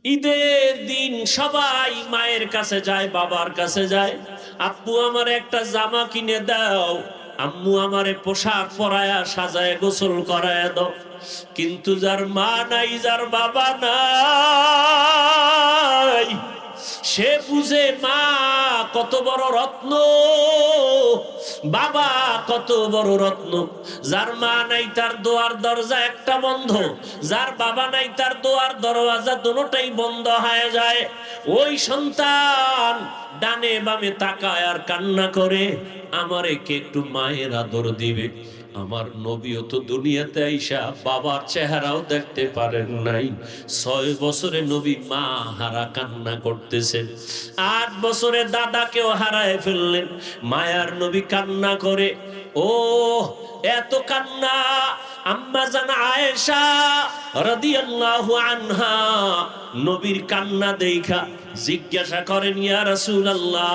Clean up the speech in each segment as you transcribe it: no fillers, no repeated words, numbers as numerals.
ঈদের দিন সবাই মায়ের কাছে যায়, বাবার কাছে যায়। আব্বু আমার একটা জামা কিনে দাও, আম্মু আমারে পোশাক পরায়া সাজায় গোসল করায় দাও। কিন্তু যার মা নাই, যার বাবা নাই, সে বুঝে মা কত বড় রত্ন, বাবা কত বড় রত্ন। যার মা নাই তার দোয়ার দরজা একটা বন্ধ, যার বাবা নাই তার দোয়ার দরওয়াজা দুটোটাই বন্ধ হয়ে যায়। ওই সন্তান ডানে বামে তাকায় আর কান্না করে, আমারে কে একটু মায়ের আদর দিবে। আমার নবীও তো দুনিয়াতে আইসা বাবার চেহারাও দেখতে পারেন নাই। 6 বছরে নবী মা হারা কান্না করতেছেন। 8 বছরে দাদাকেও হারায় ফেললেন। মায়ার নবী কান্না করে। ও এত কান্না! আম্মা জান আয়েশা রাদিয়াল্লাহু আনহা নবীর কান্না দেখা জিজ্ঞাসা করেন, ইয়া রাসূলুল্লাহ,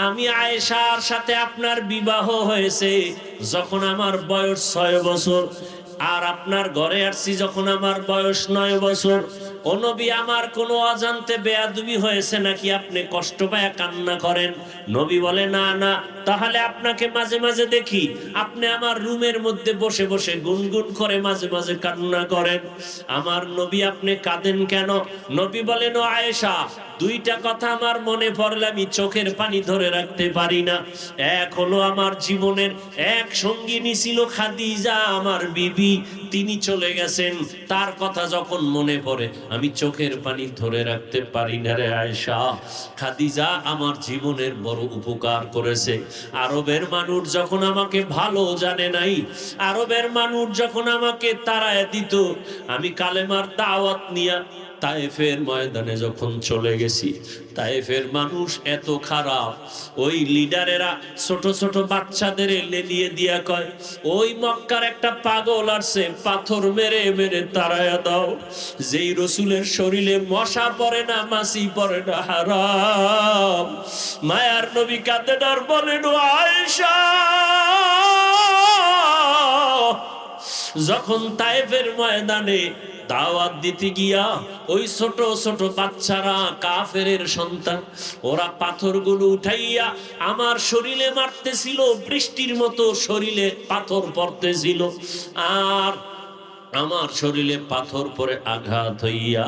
আমি আয়েশার সাথে আপনার বিবাহ হয়েছে যখন আমার বয়স 6 বছর, আর আপনার ঘরে আসছি যখন আমার বয়স 9 বছর। ও নবী, আমার কোনো অজান্তে বেয়াদবি হয়েছে নাকি আপনি কষ্ট পায় কান্না করেন? নবী বলে, না না। তাহলে আপনাকে মাঝে মাঝে দেখি আপনি আমার রুমের মধ্যে বসে বসে গুনগুন করে মাঝে মাঝে কান্না করেন। আমার নবী, আপনি কাঁদেন কেন? নবী বলেন, ও আয়েশা, দুইটা কথা আমার মনে পড়লে আমি চোখের পানি ধরে রাখতে পারি না। এক হলো আমার জীবনের এক সঙ্গিনী ছিল খাদিজা, আমার বিবি, তিনি চলে গেছেন, তার কথা যখন মনে পড়ে আমি চোখের পানি ধরে রাখতে পারি না রে আয়েশা। খাদিজা আমার জীবনের বড় উপকার করেছে। আরবের মানুষ যখন আমাকে ভালো জানে নাই, আরবের মানুষ যখন আমাকে তাড়ায় দিত, আমি কালেমার দাওয়াত নিয়া তায়েফের ময়দানে যখন চলে গেছি, তায়েফের মানুষ এত খারাপ, ওই লিডারেরা ছোট ছোট বাচ্চাদের লেলিয়ে দিয়া কয়, ওই মক্কার একটা পাগল আসছে, পাথর মেরে মেরে তাড়ায়া দাও। যেই রসুলের শরীরে মশা পড়ে না, মাছি পড়ে না, হারাম। মায়ার নবী কাঁদেন আর বলেন, ও আয়েশা, যখন তায়েফের ময়দানে দাওয়াত দিতে গিয়া ওই ছোট ছোট বাচ্চারা, কাফেরের সন্তান, ওরা পাথরগুলো উঠাইয়া আমার শরীরে মারতেছিল, বৃষ্টির মতো শরীরে পাথর পড়তেছিল। আর আমার শরীরে পাথর পরে আঘাত হইয়া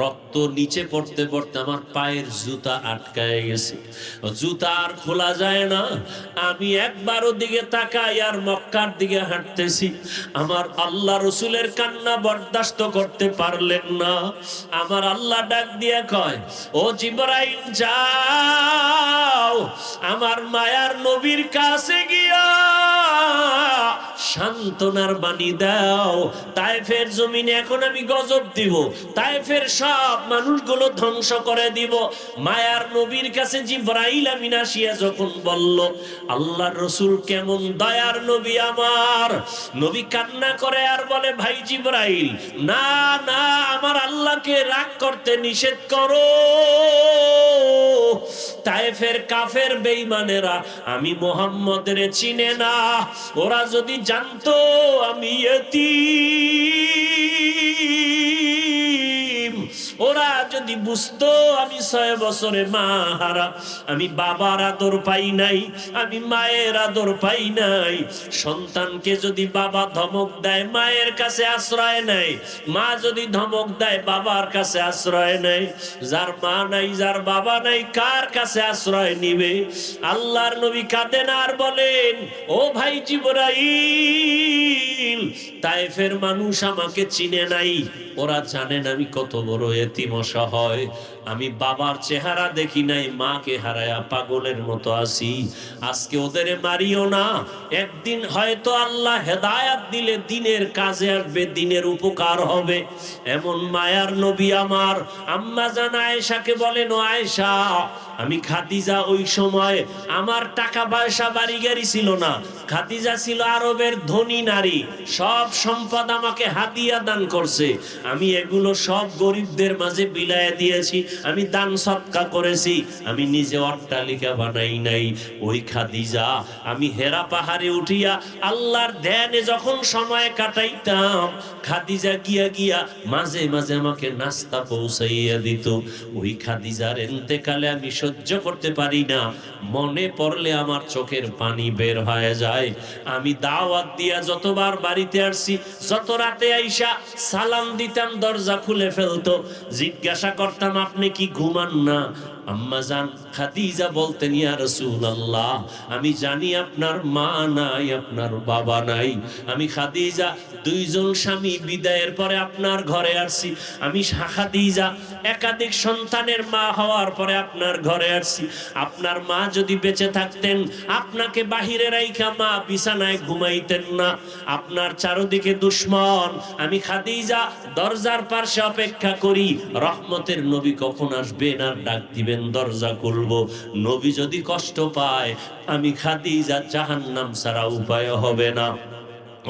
রক্ত নিচে পড়তে পড়তে আমার পায়ের জুতা আটকায় গেছে, জুতা আর খোলা যায় না। আমি একবার ওদিকে তাকাই আর মক্কার দিকে হাঁটতেছি। আমার আল্লাহ রসুলের কান্না বরদাস্ত করতে পারলেন না। আমার আল্লাহ ডাক দিয়ে কয়, ও জিবরাইল, যাও আমার মায়ার নবীর কাছে গিয়া সান্ত্বনার বাণী দাও। তায়েফের জমিনে এখন আমি গজব দিব, তায়েফের সব মানুষগুলো ধ্বংস করে দিব। মায়ার নবীর কাছে জিবরাইল আমিন আসিয়া যখন বলল, আল্লাহর রসুল কেমন দয়ার নবী আমার, নবী কান্না করে আর বলে, ভাই জিবরাইল, না না, আমার আল্লাহকে রাগ করতে নিষেধ করো। তায়েফের কাফের বেঈমানেরা আমি মুহাম্মদের চিনে না, ওরা যদি জানতো আমি ইতিম, ওরা যদি বুঝতো আমি 6 বছরে মা হারা, আমি বাবার আদর পাই নাই, আমি মায়ের আদর পাই নাই। সন্তানকে যদি বাবা ধমক দেয় মায়ের কাছে আশ্রয় নেয়, মা যদি ধমক দেয় বাবার কাছে আশ্রয় নেয়। যার মা নাই, যার বাবা নাই, কার কাছে আশ্রয় নিবে? আল্লাহর নবী কাঁদেন আর বলেন, ও ভাই জিবরাইল, তায়েফের মানুষ আমাকে চিনে নাই, ওরা জানেন আমি কত বড় এতিম অসহায়। আমি বাবার চেহারা দেখি নাই, মাকে হারায়া পাগলের মতো আছি। আজকে ওদের মারিও না, একদিন হয়তো আল্লাহ হেদায়াত দিলে দিনের কাজে আসবে, দিনের উপকার হবে। এমন মায়ার নবী আমার আম্মা জান আয়েশাকে বলেন, ও আয়েশা, আমি খাদিজা ওই সময় আমার টাকা পয়সা বাড়ি গাড়ি ছিল না, খাদিজা ছিল আরবের ধনী নারী, সব সম্পদ আমাকে হাদিয়া দান করছে, আমি এগুলো সব গরিবদের মাঝে বিলায় দিয়েছি, আমি দান সদকা করেছি, আমি নিজে অট্টালিকা বানাই নাই। ওই খাদিজা আমি হেরা পাহাড়ে উঠিয়া আল্লাহর ধ্যানে যখন সময় কাটাইতাম, খাদিজা গিয়া গিয়া মাঝে মাঝে আমাকে নাস্তা পৌঁছাইয়া দিত। ওই খাদিজার ইন্তেকালে আমি সহ্য করতে পারি না, মনে পড়লে আমার চোখের পানি বের হয়ে যায়। আমি দাওয়াত দিয়া যতবার বাড়িতে আসছি, যত রাতে আইসা সালাম দিতাম, দরজা খুলে ফেলতো, জিজ্ঞাসা করতাম আপনি কি ঘুমান না? আম্মাজান খাদিজা বলতেন, ইয়া রাসূলুল্লাহ, আমি জানি আপনার মা নাই, আপনার বাবা নাই, আমি খাদিজা দুইজন স্বামী বিদায়ের পরে আপনার ঘরে আসছি, আমি খাদিজা একাধিক সন্তানের মা হওয়ার পরে আপনার ঘরে আসছি, আপনার মা যদি বেঁচে থাকতেন আপনাকে বাহিরে রাইখা মা বিছানায় ঘুমাইতেন না, আপনার চারদিকে দুশ্মন, আমি খাদিজা দরজার পাশে অপেক্ষা করি রহমতের নবী কখন আসবেন আর ডাক দিবেন, দরজা খুলবো, নবী যদি কষ্ট পায় আমি খাদিজা জাহান্নাম ছাড়া উপায় হবে না।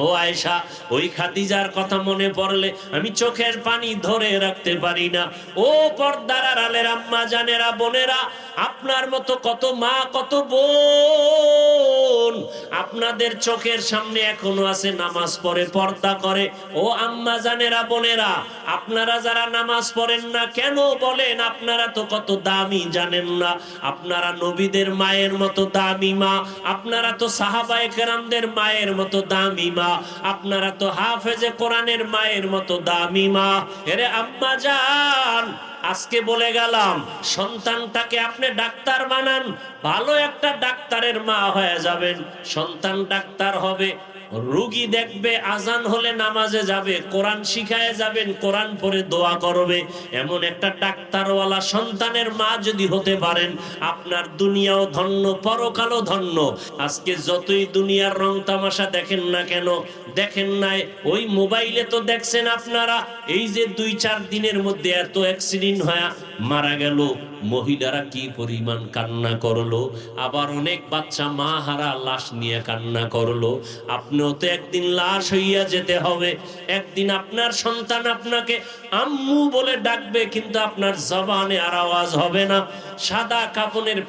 ও আয়েশা, ওই খাদিজার কথা মনে পড়লে আমি চোখের পানি ধরে রাখতে পারি না। ও পর্দার আড়ালের আম্মা জানেরা, বোনেরা, আপনার মতো কত মা কত বোন আপনাদের চোখের সামনে এখনো আছে, নামাজ পড়ে পর্দা করে। ও আম্মা জানেরা, বোনেরা, আপনারা যারা নামাজ পড়েন না কেন বলেন? আপনারা তো কত দামি জানেন না, আপনারা নবীদের মায়ের মতো দামি মা, আপনারা তো সাহাবায়ে কেরামদের মায়ের মতো দামি মা, আপনারা তো হাফেজে কোরআনের মায়ের মতো দামি মা। এরে আম্মা জান, আজকে বলে গেলাম, সন্তানটাকে আপনি ডাক্তার বানান, ভালো একটা ডাক্তারের মা হয়ে যাবেন, সন্তান ডাক্তার হবে, রোগী দেখবে, আজান হলে নামাজে যাবে, কোরআন শিখায় যাবেন, কোরআন পড়ে দোয়া করবে, এমন একটা ডাক্তারওয়ালা সন্তানের মা যদি হতে পারেন, আপনার দুনিয়াও ধন্য, পরকালও ধন্য। আজকে যতই দুনিয়ার রং তামাশা দেখেন না কেন, দেখেন নাই ওই মোবাইলে তো দেখছেন আপনারা, এই যে 2-4 দিনের মধ্যে এত অ্যাক্সিডেন্ট হয়ে মারা গেল, মহিলারা কি পরিমাণ কান্না করলো, আবার অনেক বাচ্চা মা হারা লাশ নিয়ে কান্না করলো। আপনিও তো একদিন লাশ হইয়া যেতে হবে, একদিন আপনার সন্তান আপনাকে আম্মু বলে ডাকবে, কিন্তু আপনার জবানে আর আওয়াজ হবে না, সাদা কাপনের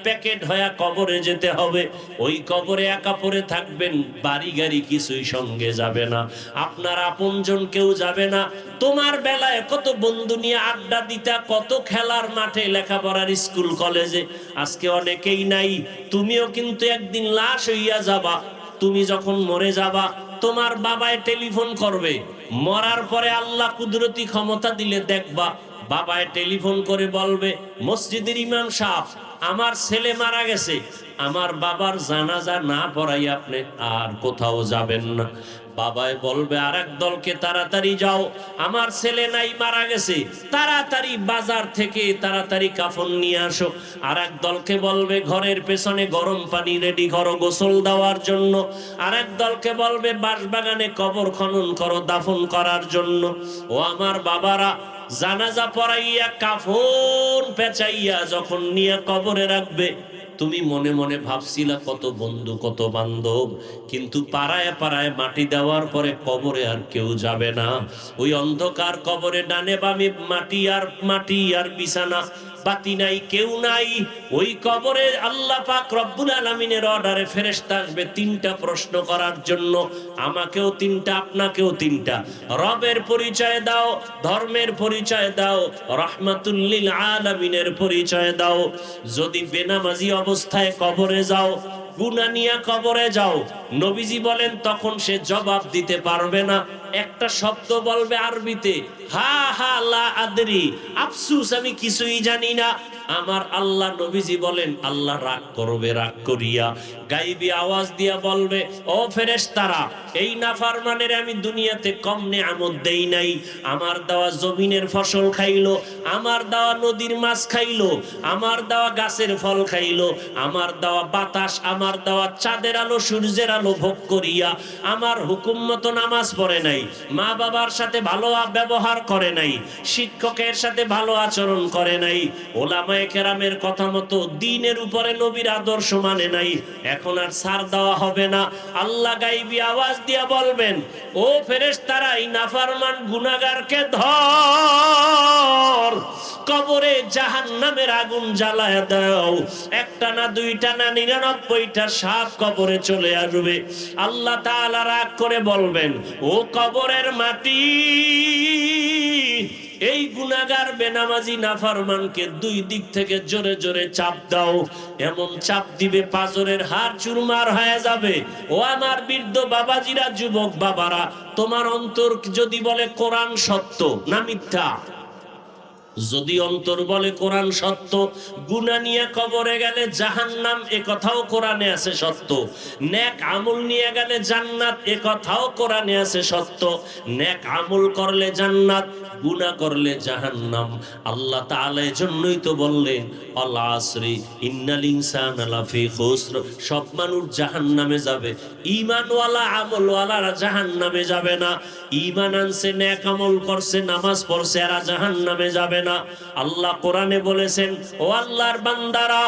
প্যাকেট হয়ে কবরে যেতে হবে, ওই কবরে একা পড়ে থাকবেন, বাড়ি গাড়ি কিছুই সঙ্গে যাবে না, আপনার আপনজন কেউ যাবে না। তোমার বেলায় কত বন্ধু নিয়ে আড্ডা দিতা, কত খেলার মাঠে, লেখাপড়ার স্কুল কলেজে, আজকে অনেকেই নাই। তুমিও কিন্তু একদিন লাশ হইয়া যাবা, তুমি যখন মরে যাবা তোমার বাবায় টেলিফোন করবে, মরার পরে আল্লাহ কুদরতি ক্ষমতা দিলে দেখবা বাবায় টেলিফোন করে বলবে, মসজিদের ইমাম সাহেব, আমার ছেলে মারা গেছে, আমার বাবার জানাজা না পড়াই আপনি আর কোথাও যাবেন না। বাবায় বলবে আরেক দলকে, তাড়াতাড়ি যাও, আমার ছেলে নাই, মারা গেছে, তাড়াতাড়ি বাজার থেকে তাড়াতাড়ি কাফন নিয়ে আসো। আরেক দলকে বলবে ঘরের পেছনে গরম পানি রেডি করো গোসল দেওয়ার জন্য। আরেক দলকে বলবে বাঁশবাগানে কবর খনন করো দাফন করার জন্য। ও আমার বাবারা, জানাজা পড়াইয়া কাফন পেঁচাইয়া যখন নিয়ে কবরে রাখবে, তুমি মনে মনে ভাবছিলা কত বন্ধু কত বান্ধব, কিন্তু পাড়ায় পাড়ায় মাটি দেওয়ার পরে কবরে আর কেউ যাবে না। ওই অন্ধকার কবরে ডানে বামে মাটি আর বিছানা, বাতি নাই, কেউ নাই। ওই কবরে আল্লাহ পাক রব্বুল আলামিনের অর্ডারে ফেরেশতা আসবে 3টা প্রশ্ন করার জন্য, আমাকেও 3টা, আপনাকেও 3টা। রবের পরিচয় দাও, ধর্মের পরিচয় দাও, রাহমাতুল লিল আলামিনের পরিচয় দাও। যদি বেনামাজি অবস্থায় কবরে যাও, গুনাহ নিয়ে কবরে যাও, নবীজি বলেন তখন সে জবাব দিতে পারবে না, একটা শব্দ বলবে আরবিতে, হা হা লা আদরি, আফসুস আমি কিছুই জানি না। আমার আল্লাহ নবীজি বলেন আল্লাহ রাগ করবে, রাগ করিয়া গাইবি আওয়াজ দিয়া বলবে, ও ফেরেশতারা, এই নাফরমানের আমি দুনিয়াতে কম নেয়ামত দেই নাই। আমার দেওয়া জমিনের ফসল খাইলো, আমার দেওয়া নদীর মাছ খাইলো, আমার দেওয়া গাছের ফল খাইলো, আমার দেওয়া বাতাস, আমার দেওয়া চাঁদের আলো সূর্যের আলো ভোগ করিয়া আমার হুকুম মতো নামাজ পড়ে নাই, মা বাবার সাথে ভালো ব্যবহার করে নাই, শিক্ষকের সাথে ভালো আচরণ করে নাই, ওলামায়ে ওলামায়ে কেরামের কথা মতো দ্বীনের উপরে নবীর আদর্শ মানে নাই, এখন আর ছাড় দেওয়া হবে না। আল্লাহ গাইবি আওয়াজ দিয়া বলবেন, ও ফেরেশতারা, এই নাফরমান গুনাহগারকে ধর, কবরে জাহান্নামের আগুন জ্বালায়া দাও। একটা না, দুইটা না, 99টা সাপ কবরে চলে আসবে। আল্লাহ তাআলা রাগ করে বলবেন, ও কবরের মাটি, এই গুনাহগার বেনামাজি নাফরমানকে দুই দিক থেকে জোরে জোরে চাপ দাও। এমন চাপ দিবে পাজরের হাড় চুরমার হয়ে যাবে। ও আমার বৃদ্ধ বাবাজিরা, যুবক বাবারা, তোমার অন্তর যদি বলে কোরআন সত্য না মিথ্যা, যদি অন্তর বলে কোরআন সত্য, গুনাহ নিয়ে কবরে গেলে জাহান্নাম, এ কথাও কোরআনে আছে সত্য। নেক আমল নিয়ে গেলে জান্নাত, এ কথাও কোরআনে আছে সত্য। নেক আমল করলে জান্নাত, গুনাহ করলে জাহান্নাম। আল্লাহ তাআলা এজন্যই তো বললেন, আল আসরি ইন্নাল ইনসানা লাফি খুসর, সব মানুষ জাহান্নামে যাবে, ঈমানওয়ালা আমলওয়ালারা জাহান্নামে যাবে না। ঈমান আনছে, নেক আমল করছে, নামাজ পড়ছে, এরা জাহান্নামে যাবে না। আল্লাহ কোরআনে বলেছেন, ও আল্লাহর বান্দারা,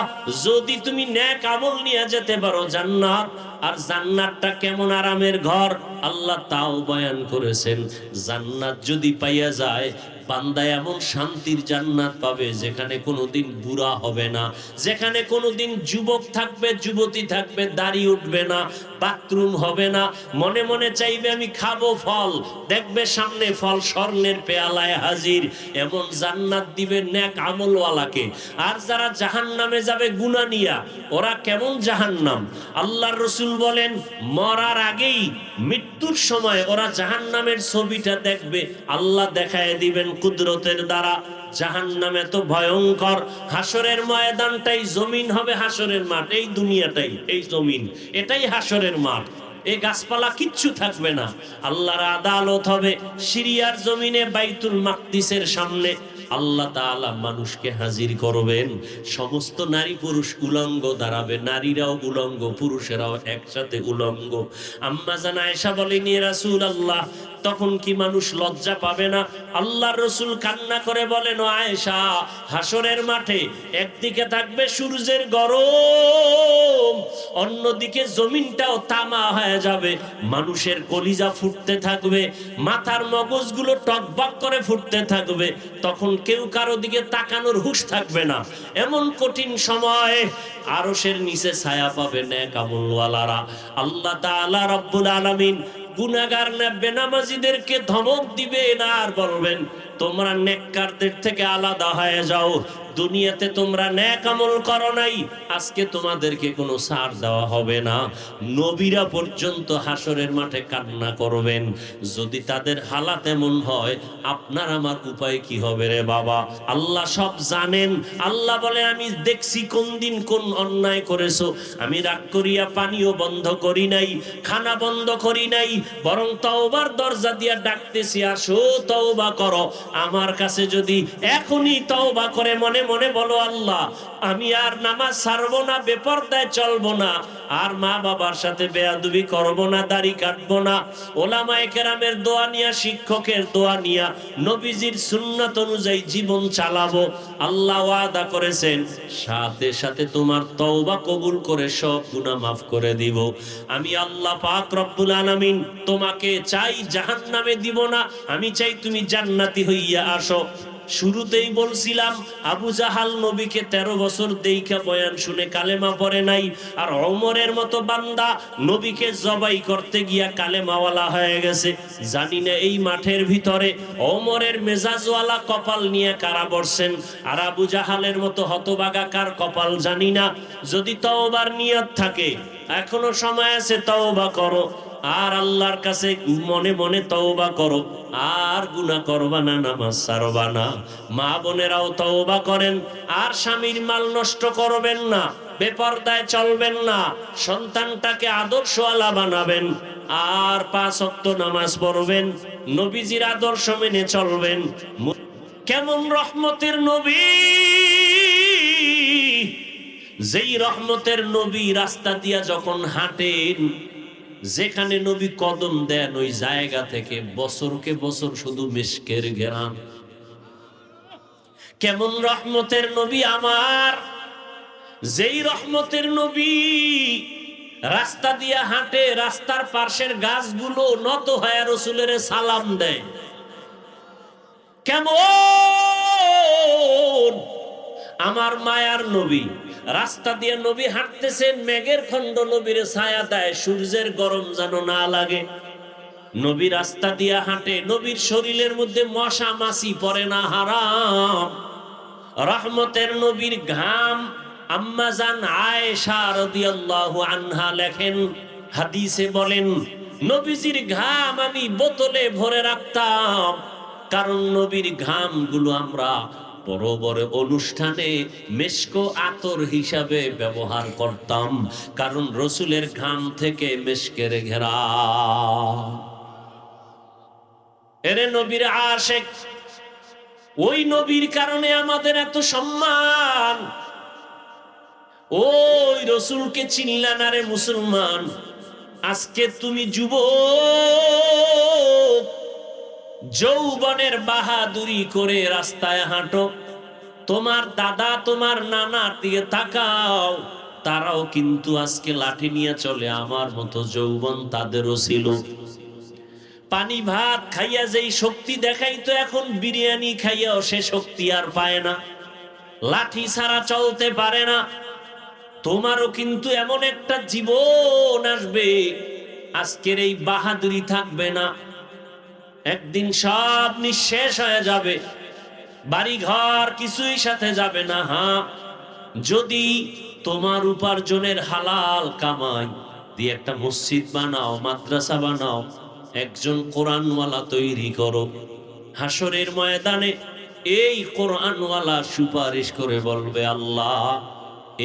যদি তুমি নেক আমল নিয়ে যেতে পারো জান্নাত, আর জান্নাতটা কেমন আরামের ঘর আল্লাহ তাও বয়ান করেছেন। জান্নাত যদি পাইয়া যায়, বান্দা এমন শান্তির জান্নাত পাবে যেখানে কোনোদিন বুড়া হবে না, যেখানে কোনোদিন যুবক থাকবে, যুবতী থাকবে, দাড়ি উঠবে না, বাথরুম হবে না, মনে মনে চাইবে আমি খাবো ফল, দেখবে সামনে ফল স্বর্ণের পেয়ালায় হাজির। এমন জান্নাত দিবে নেক আমলওয়ালাকে। আর যারা জাহান্নামে যাবে গুনাহ নিয়া, ওরা কেমন জাহান্নাম? আল্লাহর রাসূল বলেন, মরার আগেই, মৃত্যুর সময় ওরা জাহান্নামের ছবিটা দেখবে, আল্লাহ দেখায় দিবেন কুদরতের দ্বারা। জাহান্নাম এত ভয়ঙ্কর, হাসরের ময়দানটাই জমিন হবে, হাসরের মাঠ, এই দুনিয়াটাই, এই জমিন এটাই হাসরের মাঠ। এই গাছপালা কিচ্ছু থাকবে না, আল্লাহর আদালত হবে সিরিয়ার জমিনে, বাইতুল মাকদিসের সামনে। আল্লাহ তাআলা মানুষকে হাজির করবেন, সমস্ত নারী পুরুষ উলঙ্গ দাঁড়াবে, নারীরাও উলঙ্গ, পুরুষেরাও একসাথে উলঙ্গ। আম্মা জান আয়েশা বলেন, ইয়া রাসূলুল্লাহ, তখন কি মানুষ লজ্জা পাবে না? আল্লাহর রাসূল কান্না করে বলেন, ও আয়েশা, হাসরের মাঠে একদিকে থাকবে সূর্যের গরম, অন্যদিকে জমিনটাও তামা হয়ে যাবে, মানুষের কলিজা ফুটতে থাকবে, মাথার মগজগুলো টকবক করে ফুটতে থাকবে, তখন কেউ কারো দিকে তাকানোর হুঁশ থাকবে না। এমন কঠিন সময় আরশের নিচে ছায়া পাবে নেক আমলওয়ালারা। আল্লাহ তাআলা রব্বুল আলামিন গুনাহগার না বেনামাজিদেরকে ধমক দিবেন আর বলবেন, তোমরা নেককারদের থেকে আলাদা হয়ে যাও, দুনিয়াতে তোমরা নেক আমল করো নাই, আজকে তোমাদেরকে কোনো ছাড় দেওয়া হবে না। নবীরা পর্যন্ত হাসরের মাঠে কান্না করবেন। যদি তাদের হালাত এমন হয়, আপনার আমার উপায় কি হবে রে বাবা? আল্লাহ সব জানেন। আল্লাহ বলে, আমি দেখছি কোন দিন কোন অন্যায় করেছো, আমি রাগ করিয়া পানিও বন্ধ করি নাই, খানা বন্ধ করি নাই, বরং তওবার দরজা দিয়া ডাকতেছি, আসো তওবা করো। আমার কাছে যদি এখনই তওবা করে মনে মনে বলো, আল্লাহ আমি আর নামাজ ছাড়বো না, বেপরদায় চলবো না, আর মা বাবার সাথে বেয়াদবি করবো না, দাড়ি কাটবো না, ওলামায়ে কেরামের দোয়া নিয়া, শিক্ষকের দোয়া নিয়া, নবীজির সুন্নাত অনুযায়ী জীবন চালাবো, আল্লাহ ওয়াদা করেছেন সাথে সাথে তোমার তওবা কবুল করে সব গুনাহ মাফ করে দিব। আমি আল্লাহ পাক রব্বুল আলামিন তোমাকে চাই জাহান্নামে দিব না, আমি চাই তুমি জান্নাতি হইয়া আসো। শুরুতেই বলছিলাম, আবু জাহাল নবীকে 13 বছর দেইখা বয়ান শুনে কালেমা পড়ে নাই, আর ওমরের মতো বান্দা নবীকে জবাই করতে গিয়া কালেমাওয়ালা হয়ে গেছে। জানি না এই মাঠের ভিতরে ওমরের মেজাজওয়ালা কপাল নিয়ে কারা বসছেন, আর আবু জাহালের মতো হতভাগা কার কপাল জানি না। যদি তওবার নিয়ত থাকে, এখনো সময় আছে, তওবা করো, আর আল্লাহর কাছে মনে মনে তওবা করো, আর গুনাহ করবা না, নামাজ ছাড়বা না। মা বোনেরাও তওবা করেন, আর স্বামীর মাল নষ্ট করবেন না, বেপরদায় চলবেন না, সন্তানটাকে আদর্শওয়ালা বানাবেন, আর 5 ওয়াক্ত নামাজ পড়বেন, নবীজির আদর্শ মেনে চলবেন। কেমন রহমতের নবী! যেই রহমতের নবী রাস্তা দিয়া যখন হাঁটেন, যেখানে নবী কদম দেন, ওই জায়গা থেকে বছরকে বছর শুধু মিশকের ঘেরান। কেমন রহমতের নবী আমার, যেই রহমতের নবী রাস্তা দিয়ে হাঁটে, রাস্তার পাশের গাছগুলো নত হয়ে রাসূলের সালাম দেয়। কেমন আমার মায়ার নবী, রাস্তা দিয়ে নবী হাঁটতেছেন, মেঘের খণ্ড নবীর ছায়া দেয়, সূর্যের গরম যেন না লাগে। নবী রাস্তা দিয়ে হাঁটে, নবীর শরীরের মধ্যে মশা মাছি পড়ে না, হারাম। রহমতের নবীর ঘাম, আম্মা জান আয়েশা রাদিয়াল্লাহু আনহা লেখেন, হাদিসে বলেন, নবীজির ঘাম আমি বোতলে ভরে রাখতাম, কারণ নবীর ঘামগুলো আমরা বড় বড় অনুষ্ঠানে মেশকো আতর হিসাবে ব্যবহার করতাম, কারণ রসুলের ঘাম থেকে মেশকের ঘেরা। এরে নবীর আশিক, ওই নবীর কারণে আমাদের এত সম্মান। ওই রসুলকে চিনলা না রে মুসলমান? আজকে তুমি যুবক, যৌবনের বাহাদুরি করে রাস্তায় হাঁটো, তোমার দাদা তোমার নানার দিকে তাকাও, তারাও কিন্তু আজকে লাঠি নিয়ে চলে। আমার মতো যৌবন তাদেরও ছিল। পানি ভাত খাইয়া যেই শক্তি দেখাইতো, এখন বিরিয়ানি খাইয়াও সে শক্তি আর পায় না, লাঠি ছাড়া চলতে পারে না। তোমারও কিন্তু এমন একটা জীবন আসবে, আজকের এই বাহাদুরি থাকবে না, একদিন সব নিঃশেষ হয়ে যাবে, বাড়ি ঘর কিছুই সাথে যাবে না। হ্যাঁ, যদি তোমার উপার্জনের হালাল কামাই দিয়ে একটা মসজিদ বানাও, মাদ্রাসা বানাও, একজন কোরআনওয়ালা তৈরি করো, হাসরের ময়দানে এই কোরআনওয়ালা সুপারিশ করে বলবে, আল্লাহ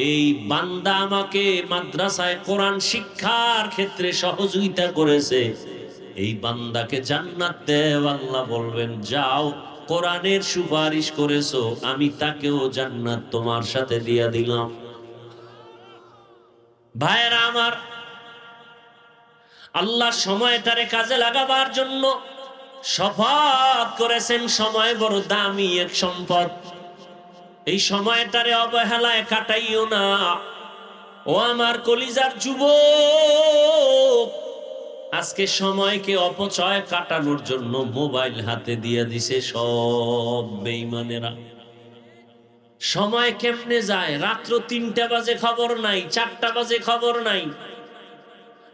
এই বান্দা আমাকে মাদ্রাসায় কোরআন শিক্ষার ক্ষেত্রে সহযোগিতা করেছে, এই বান্দাকে জান্নাত দেও। আল্লাহ বলবেন, যাও, কোরআনের সুপারিশ করেছো, আমি তাকেও জান্নাত তোমার সাথে দিয়া দিলাম। ভাইরা আমার, আল্লাহ সময়টারে কাজে লাগাবার জন্য শপথ করেছেন, সময় বড় দামি এক সম্পদ, এই সময়টারে অবহেলায় কাটাইও না। ও আমার কলিজার যুবক, আজকে সময়কে অপচয় কাটানোর জন্য মোবাইল হাতে দিয়ে দিছে সব বেঈমানেরা। সময় কেমনে যায়, রাত্র 3টা বাজে খবর নাই, 4টা বাজে খবর নাই,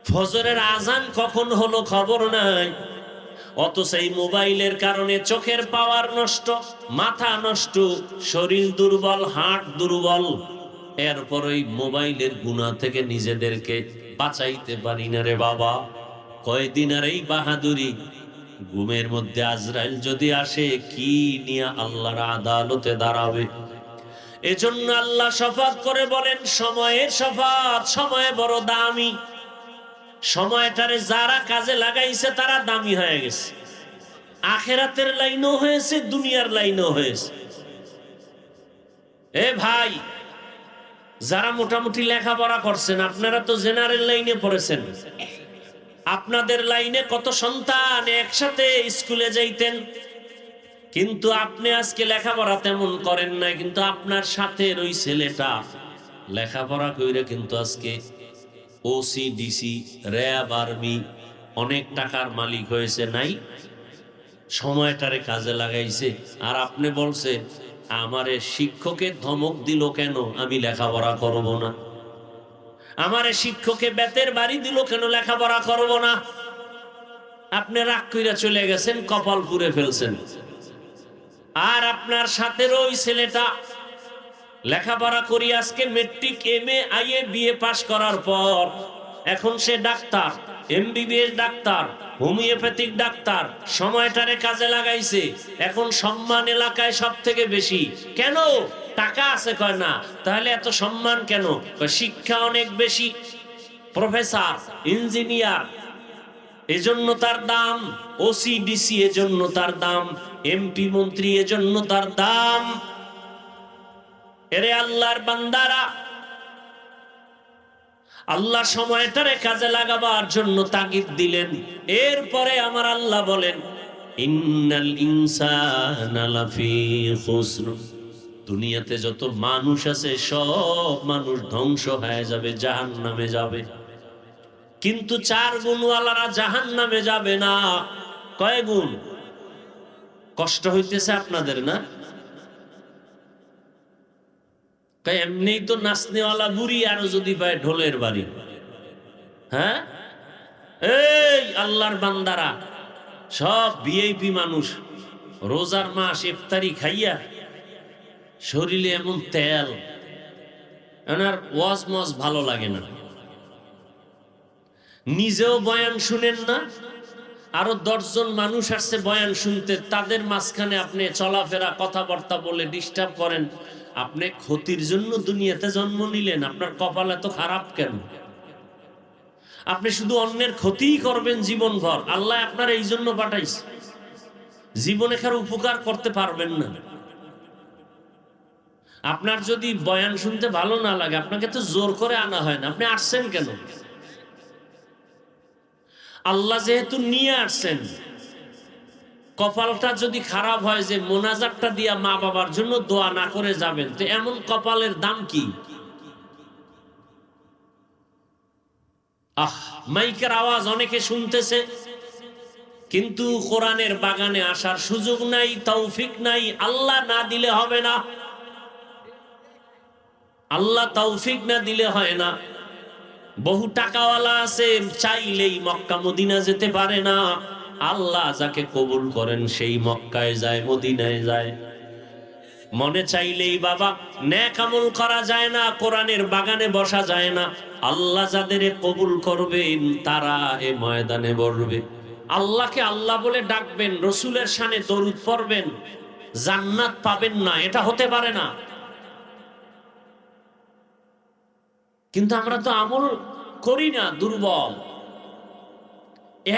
ফজরের আজান কখন হলো খবর নাই। অথচ এই মোবাইলের কারণে চোখের পাওয়ার নষ্ট, মাথা নষ্ট, শরীর দুর্বল, হার্ট দুর্বল। এরপর ওই মোবাইলের গুনাহ থেকে নিজেদেরকে বাঁচাইতে পারি না রে বাবা। কয়দিন আর এই বাহাদুরি, ঘুমের মধ্যে আজরাইল যদি আসে, কি নিয়ে আল্লাহর আদালতে দাঁড়াবে। এজন্য আল্লাহ শপথ করে বলেন, সময়ের শপথ, সময় বড় দামি। সময়টারে যারা কাজে লাগাইছে তারা দামি হয়ে গেছে, আখিরাতের লাইনও হয়েছে, দুনিয়ার লাইনও হয়েছে। এ ভাই, যারা মোটামুটি লেখাপড়া করছেন, আপনারা তো জেনারেল লাইনে পড়েছেন, আপনাদের লাইনে কত সন্তান একসাথে স্কুলে যাইতেন, কিন্তু আপনি আজকে লেখাপড়া তেমন করেন নাই, কিন্তু আপনার সাথে ওই ছেলেটা লেখাপড়া কইরা কিন্তু আজকে ওসি, ডিসি, র্যাব, আর্মি, অনেক টাকার মালিক হয়েছে। নাই, সময়টারে কাজে লাগাইছে। আর আপনি বলছেন, আমারে শিক্ষকে ধমক দিল কেন, আমি লেখাপড়া করব না। আমারে শিক্ষকে বেতের বাড়ি দিল কেন, লেখাপড়া করব না। আপনি রাগ কইরা চলে গেছেন, কপাল পুড়ে ফেলছেন। আর আপনার সাথে ওই ছেলেটা লেখাপড়া করি আজকে matric, MA, IA, BA pass করার পর এখন সে ডাক্তার, MBBS ডাক্তার, হোমিওপ্যাথিক ডাক্তার, সময়টারে কাজে লাগাইছে। এখন সম্মান এলাকায় সব থেকে বেশি। কেন? টাকা আছে, কয় না। তাহলে এত সম্মান কেন? শিক্ষা অনেক বেশি, প্রফেসর, ইঞ্জিনিয়ার, এজন্য তার দাম। ওসি, ডিসি, এজন্য তার দাম। MP, মন্ত্রী, এজন্য তার দাম। এরে আল্লাহর বান্দারা, আল্লাহ সময়টারে কাজে লাগাবার জন্য তাগিদ দিলেন। এরপরে আমার আল্লাহ বলেন, ইন্নাল ইনসানা লাফি খুসর, দুনিয়াতে যত মানুষ আছে সব মানুষ ধ্বংস হয়ে যাবে, জাহান্নামে যাবে। কিন্তু 4 গুণওয়ালারা জাহান্নামে যাবে না। কয় গুণ? কষ্ট হইতেছে আপনাদের না? এমনি তো নাচনেওয়ালা বুড়ি আরো যদি পায় ঢোলের বাড়ি। হ্যাঁ, এই আল্লাহর বান্দারা সব ভিআইপি মানুষ, রোজার মাস ইফতারি খাইয়া শরীরে এমন তেল, এনার ওয়াজ মজ ভালো লাগে না, নিজেও বয়ান শুনেন না, আরো 10 জন মানুষ আসছে বয়ান শুনতে, তাদের মাঝখানে আপনি চলাফেরা কথাবার্তা বলে ডিস্টার্ব করেন। আপনি ক্ষতির জন্য দুনিয়াতে জন্ম নিলেন, আপনার কপাল এত খারাপ কেন? আপনি শুধু অন্যের ক্ষতিই করবেন জীবনভর। আল্লাহ আপনার এই জন্য পাঠাইছে, জীবনে কারো উপকার করতে পারবেন না। আপনার যদি বয়ান শুনতে ভালো না লাগে, আপনাকে তো জোর করে আনা হয় না, আপনি আসছেন কেন? আল্লাহ যেহেতু নিয়ে আসছেন, কপালটা যদি খারাপ হয় যে মোনাজাতটা দিয়া মা বাবার জন্য দোয়া না করে যাবেন, তো এমন কপালের দাম কি? মাইকের আওয়াজ অনেকে শুনতেছে, কিন্তু কোরআনের বাগানে আসার সুযোগ নাই, তৌফিক নাই। আল্লাহ না দিলে হবে না, আল্লাহ তৌফিক না দিলে হয় না। বহু টাকাওয়ালা আছে, চাইলেই মক্কা মদিনা যেতে পারে না। আল্লাহ যাকে কবুল করেন সেই মক্কায় যায়, মদিনায় যায়। মনে চাইলেই বাবা নেক আমল করা যায় না, কোরআনের বাগানে বসা যায় না। আল্লাহ যাদের কবুল করবেন তারা এ ময়দানে বসবে। আল্লাহকে আল্লাহ বলে ডাকবেন, রসুলের শানে দরুদ পড়বেন, জান্নাত পাবেন না, এটা হতে পারে না। কিন্তু আমরা তো আমল করি না, দুর্বল।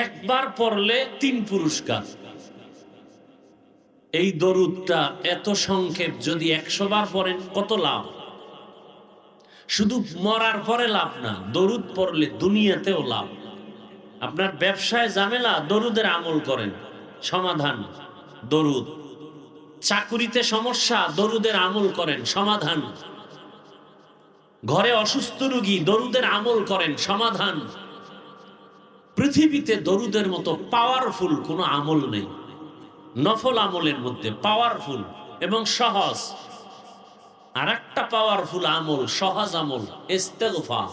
একবার পড়লে 3 পুরস্কার। এই দরুদটা এত সংক্ষেপ, যদি 100 বার পড়েন কত লাভ। শুধু মরার পরে লাভ না, দরুদ পড়লে দুনিয়াতেও লাভ। আপনার ব্যবসায় ঝামেলা, দরুদের আমল করেন, সমাধান দরুদ। চাকুরিতে সমস্যা, দরুদের আমল করেন, সমাধান। ঘরে অসুস্থ রোগী, দরুদের আমল করেন, সমাধান। পৃথিবীতে দরুদের মতো পাওয়ারফুল কোনো আমল নেই। নফল আমলের মধ্যে পাওয়ারফুল এবং সহজ। আর একটা পাওয়ারফুল আমল, সহজ আমল, ইস্তেগফার।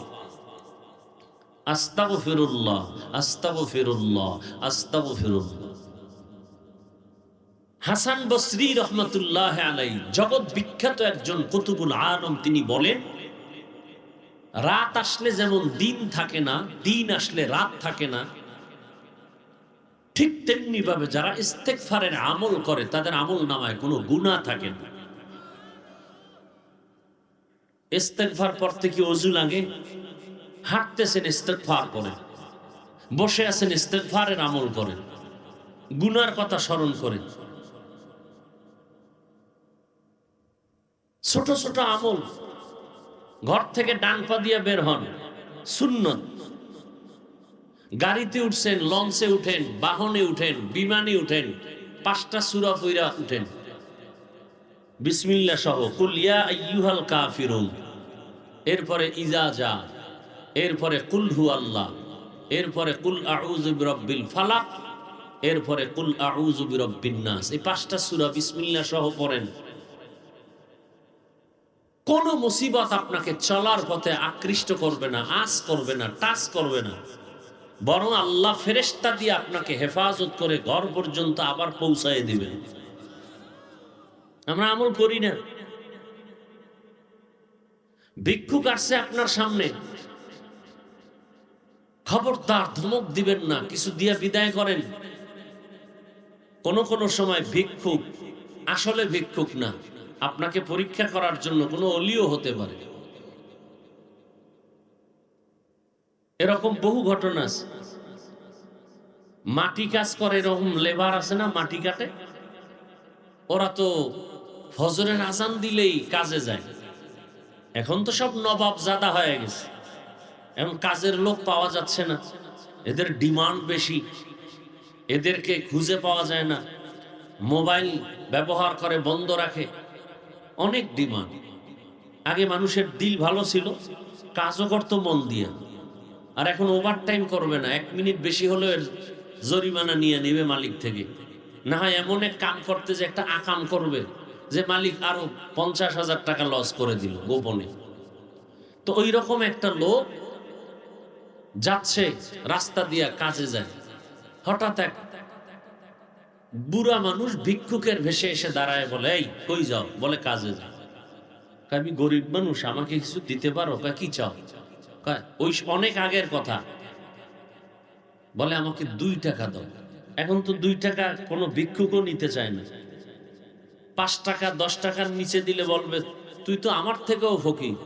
আস্তাগফিরুল্লাহ, আস্তাগফিরুল্লাহ, আস্তাগফিরুল্লাহ। হাসান বসরি রহমতুল্লাহ আলাইহি, জগৎ বিখ্যাত একজন কুতুবুল আলম, তিনি বলেন, রাত আসলে যেমন দিন থাকে না, দিন আসলে রাত থাকে না, ঠিক তেমনি ভাবে যারা ইস্তেগফারের আমল করে তাদের আমল নামায় কোনো গুনাহ থাকে না। ইস্তেগফার পড়তে কি ওযু লাগে? হাঁটতেছেন ইস্তেগফার করেন, বসে আছেন ইস্তেগফারের আমল করেন, গুনার কথা স্মরণ করেন। ছোট ছোট আমল। ঘর থেকে ডান পা দিয়ে বের হন, সুন্নত। গাড়িতে উঠছেন, লঞ্চে উঠেন, বাহনে উঠেন, বিমানে উঠেন, 5টা সূরা পড়া উঠেন, বিসমিল্লাহ সহ, কুল ইয়া আইয়ুহাল কাফিরুন, এরপরে ইজা যা, এরপরে কুল হু আল্লাহ, এরপরে কুল আউযু বিরাব্বিল ফালাক, এরপরে কুল আউযু বিরাব্বিন নাস। এই 5টা সূরা বিসমিল্লাহ সহ পড়েন। কোন মুসিবত আপনাকে চলার পথে আকৃষ্ট করবে না, আঁচ করবে না, টাচ করবে না, বরং আল্লাহ ফেরেশতা দিয়ে আপনাকে হেফাজত করে ঘর পর্যন্ত আবার পৌঁছায় দিবেন। আমরা আমল করি না। ভিক্ষুক আসছে আপনার সামনে, খবরদার ধমক দিবেন না, কিছু দিয়ে বিদায় করেন। কোন সময় ভিক্ষুক আসলে ভিক্ষুক না, আপনাকে পরীক্ষা করার জন্য কোনো অলিও হতে পারে। এরকম বহু ঘটনা আছে। মাটি কাজ করে, এরকম লেবার আছে না, মাটি কাটে, ওরা তো ফজরের আজান দিলেই কাজে যায়। এখন তো সব নবাবজাদা হয়ে গেছে, এখন কাজের লোক পাওয়া যাচ্ছে না, এদের ডিমান্ড বেশি। এদেরকে খুঁজে পাওয়া যায় না, মোবাইল ব্যবহার করে বন্ধ রাখে, অনেক ডিমান্ড। আগে মানুষের দিল ভালো ছিল, কাজও করতো মন দিয়ে, আর এখন ওভার টাইম করবে না, 1 মিনিট বেশি হলে জরিমানা নিয়ে নেবে মালিক থেকে, না হয় এমন এক কাম করতে যে একটা আকাম করবে যে মালিক আরো 50,000 টাকা লস করে দিল গোপনে। তো ওই রকম একটা লোক যাচ্ছে রাস্তা দিয়া কাজে যায়, হঠাৎ এক বুড়া মানুষ ভিক্ষুকের ভেসে এসে দাঁড়ায়, বলে এই কই যাও? বলে কাজে যাও। আমি গরিব মানুষ, আমাকে কিছু দিতে পারো? কি চাও? ওই অনেক আগের কথা। বলে আমাকে 2 টাকা দাও। এখন তো 2 টাকা কোনো ভিক্ষুকও নিতে চায় না। 5 টাকা 10 টাকার নিচে দিলে বলবে তুই তো আমার থেকেও ফকির,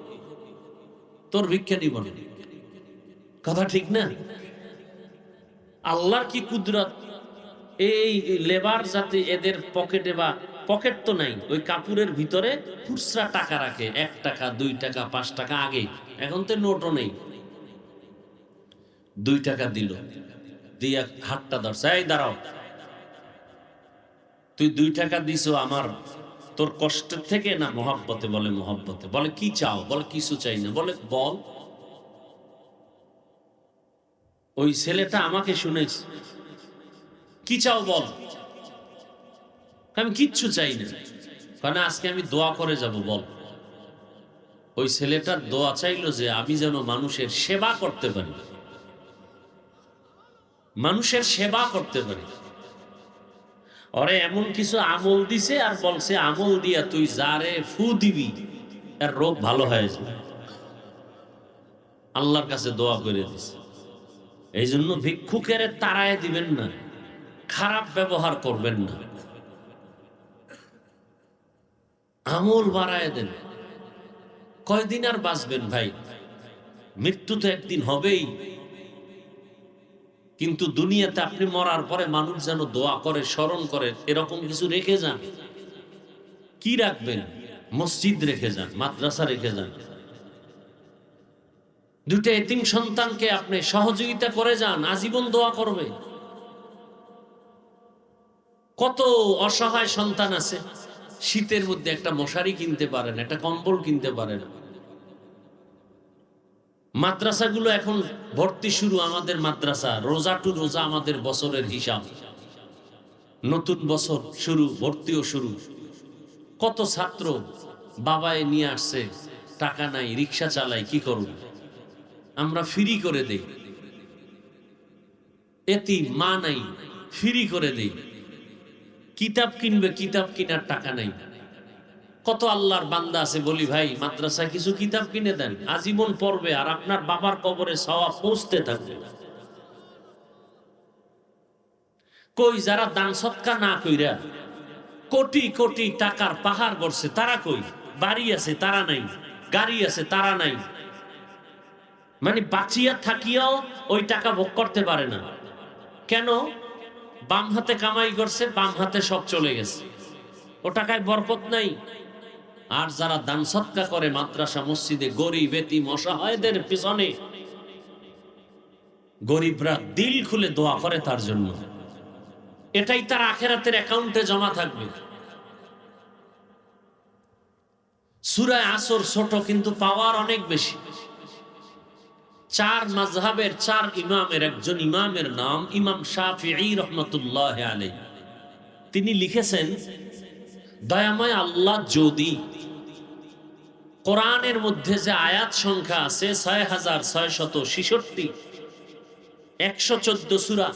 তোর ভিক্ষা নিব না। কথা ঠিক না? আল্লাহর কি কুদরত! এই লেবার যাতে এদের পকেটে, বা পকেট তো নাই, ওই কাপড়ের ভিতরে খুচরা টাকা রাখে, 1 টাকা 2 টাকা 5 টাকা। আগে, এখন তো নোটও নেই। 2 টাকা দিল, দিয়া হাতটা ধরছে, এই দাঁড়াও, তুই 2 টাকা দিছো আমার তোর কষ্টের থেকে না মহব্বতে? বলে মহব্বতে। বলে কি চাও? বলে কিছু চাই না। বলে বল। ওই ছেলেটা আমাকে শুনেছে, কি চাও বল। আমি কিচ্ছু চাই না, কারণ আজকে আমি দোয়া করে যাব। বল। ওই ছেলেটার দোয়া চাইলো যে আমি যেন মানুষের সেবা করতে পারি, মানুষের সেবা করতে পারি। ওরে এমন কিছু আমল দিছে আর বলছে আমল দিয়া তুই যারে ফু দিবি আর রোগ ভালো হয়ে যাবে। আল্লাহর কাছে দোয়া করে দিছে। এই জন্য ভিক্ষুকের তাড়ায় দিবেন না, খারাপ ব্যবহার করবেন না, আমল বাড়ায় দেন। কয়দিন আর বাঁচবেন ভাই? মৃত্যু তো একদিন হবেই। কিন্তু দুনিয়াতে আপনি মরার পরে মানুষ যেন দোয়া করে, স্মরণ করে, এরকম কিছু রেখে যান। কি রাখবেন? মসজিদ রেখে যান, মাদ্রাসা রেখে যান। 2টা এতিম সন্তানকে আপনি সহযোগিতা করে যান, আজীবন দোয়া করবে। কত অসহায় সন্তান আছে, শীতের মধ্যে একটা মশারি কিনতে পারেন, একটা কম্বল কিনতে পারেন। মাদ্রাসাগুলো এখন ভর্তি শুরু, আমাদের মাদ্রাসা রোজা টু রোজা আমাদের বছরের হিসাব। নতুন বছর শুরু, ভর্তিও শুরু। কত ছাত্র বাবায় নিয়ে আসছে, টাকা নাই, রিক্সা চালাই, কি করব? আমরা ফ্রি করে দেই। এতিম মা নাই, ফ্রি করে দেই। কিতাব কিনবে, কিতাব কেনার টাকা নাই। কত আল্লাহর বান্দা আছে বলি ভাই মাদ্রাসায় কিছু কিতাব কিনে দেন, আজীবন পড়বে, আর আপনার বাবার কবরে সওয়াব পৌঁছতে থাকবে। কই যারা দান সৎকা না কইরা কোটি কোটি টাকার পাহাড় গড়ছে, তারা কই? বাড়ি আছে তারা নাই, গাড়ি আছে তারা নাই, মানে বাঁচিয়া থাকিয়াও ওই টাকা ভোগ করতে পারে না। কেন? বাম হাতে কামাই করছে, বাম হাতে সব চলে গেছে, ও টাকায় বরকত নাই। আর যারা দান সৎকা করে মাদ্রাসা মসজিদে, গরিব এতিম অসহায়দের পিছনে, গরিবরা দিল খুলে দোয়া করে তার জন্য, এটাই তার আখিরাতের অ্যাকাউন্টে জমা থাকবে। সূরা আসর ছোট, কিন্তু পাওয়ার অনেক বেশি। 4 মাযহাবের 4 ইমামের একজন ইমামের নাম ইমাম শাফিঈ রাহমাতুল্লাহি আলাইহি। তিনি লিখেছেন, দয়াময় আল্লাহ যদি কোরআনের মধ্যে যে আয়াত সংখ্যা আছে 6666, 114 সূরা,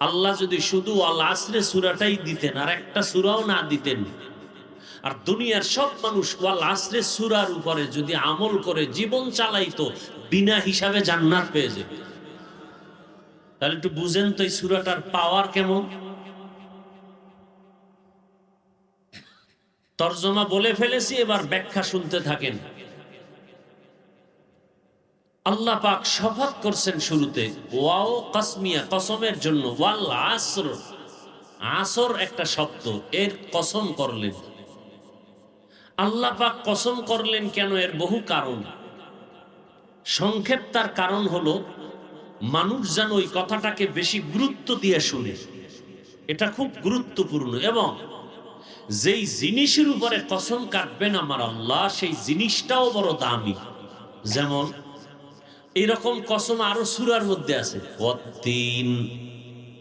আল্লাহ যদি শুধু আল আসরে সূরাটাই দিতেন, আর একটা সূরাও না দিতেন, আর দুনিয়ার সব মানুষ ওয়াল আসরে সূরার উপরে যদি আমল করে জীবন চালাইতো, বিনা হিসাবে জান্নাত পেয়ে যাবে। তাহলে একটু বুঝেন তো এই সূরাটার পাওয়ার কেমন। তরজমা বলে ফেলেছি, এবার ব্যাখ্যা শুনতে থাকেন। আল্লাহ পাক শপথ করছেন শুরুতে, ওয়াও কসমিয়া, কসমের জন্য, ওয়াল আসর, আসর একটা শব্দ, এর কসম করলেন। আল্লাহ পাক কসম করলেন কেন? এর বহু কারণ। সংক্ষেপ তার কারণ হলো, মানুষ যেন ওই কথাটাকে বেশি গুরুত্ব দিয়ে শুনে, এটা খুব গুরুত্বপূর্ণ। এবং যেই জিনিসের উপরে কসম কাটবেন আমার আল্লাহ, সেই জিনিসটাও বড় দামি। যেমন এরকম কসম আরো সূরার মধ্যে আছে, ওয়াত্তিন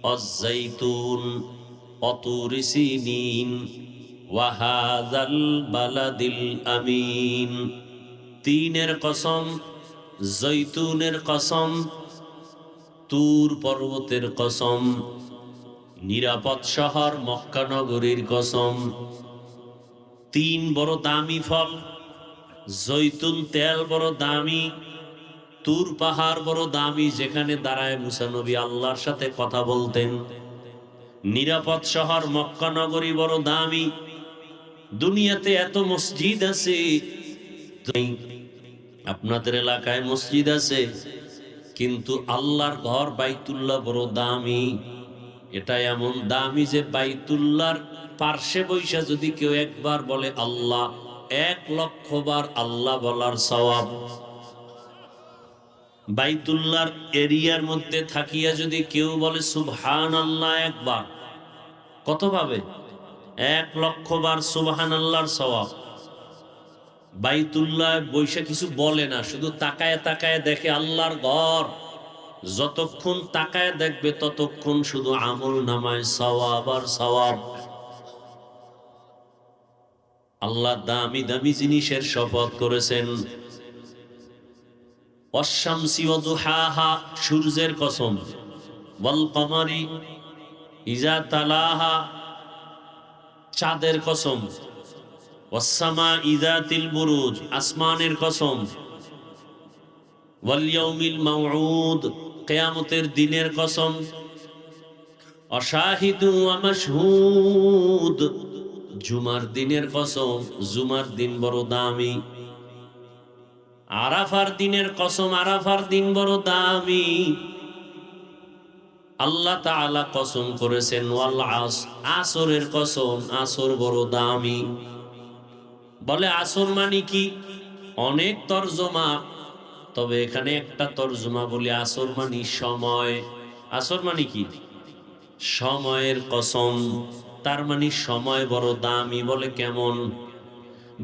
ওয়াজ্জাইতুন ওয়াতুরি সিনিন ওয়া হাযাল বালাদিল আমিন। তিনের কসম, জৈতুনের কসম, তুর পর্বতের কসম, নিরাপদ শহর মক্কা নগরীর কসম। তিন বড় দামি ফল, জৈতুন তেল বড় দামি, তুর পাহাড় বড় দামি, যেখানে দাঁড়ায় মুসা নবী আল্লাহর সাথে কথা বলতেন। নিরাপদ শহর মক্কা নগরী বড় দামি। দুনিয়াতে এত মসজিদ আছে, আপনাদের এলাকায় মসজিদ আছে, কিন্তু আল্লাহর ঘর বাইতুল্লাহ বড় দামি। এটা এমন দামি যে বাইতুল্লাহর পার্শ্বে বৈশা যদি কেউ একবার বলে আল্লাহ, 1,00,000 বার আল্লাহ বলার সওয়াব। বাইতুল্লাহর এরিয়ার মধ্যে থাকিয়া যদি কেউ বলে সুবহানাল্লাহ একবার, কত পাবে? 1,00,000 বার সুবহানাল্লাহর সওয়াব। বাইতুল্লাহ বৈশা কিছু বলে না, শুধু তাকায় তাকায় দেখে আল্লাহর ঘর। যতক্ষণ তাকায় দেখবে ততক্ষণ শুধু আমল নামায় সওয়াব আর সওয়াব। আল্লাহ দামি দামি জিনিসের শপথ করেছেন। ওয়াশ-শামসি ওয়া দুহাহা, সূর্যের কসম। ওয়াল কমারি ইযা তালাহা, চাঁদের কসম। ওয়াস-সামাই যাতিল বুরুজ, আসমানের কসম। ওয়াল ইয়াউমিল মাউউদ, কিয়ামতের দিনের কসম। অশাহিদু ওয়া মাশহুদ, জুমার দিনের কসম। জুমার দিন বড় দামি। আরাফার দিনের কসম, আরাফার দিন বড় দামি। আল্লাহ তাআলা কসম করেছেন ওয়াল আসর, আসরের কসম, আসর বড় দামি। বলে আসর মানে কি? অনেক তরজমা, তবে এখানে একটা তরজমা বলি, আসর মানে সময়। আসর মানে কি? সময়ের কসম। তার মানে সময় বড় দামি। বলে কেমন?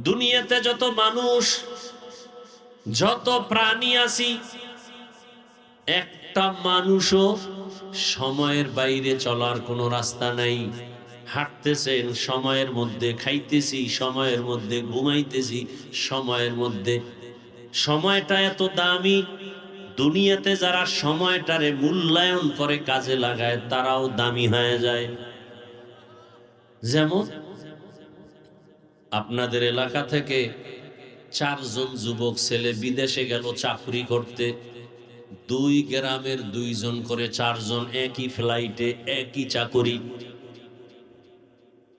দুনিয়াতে যত মানুষ, যত প্রাণী আছি, একটা মানুষও সময়ের বাইরে চলার কোনো রাস্তা নাই। হাঁটতেছেন সময়ের মধ্যে, খাইতেছি সময়ের মধ্যে, ঘুমাইতেছি সময়ের মধ্যে। সময়টা এত দামি, দুনিয়াতে যারা সময়টারে মূল্যায়ন করে কাজে লাগায় তারাও দামি হয়ে যায়। যেমন আপনাদের এলাকা থেকে 4 জন যুবক ছেলে বিদেশে গেল চাকরি করতে। 2 গ্রামের 2 জন করে 4 জন, একই ফ্লাইটে, একই চাকরি।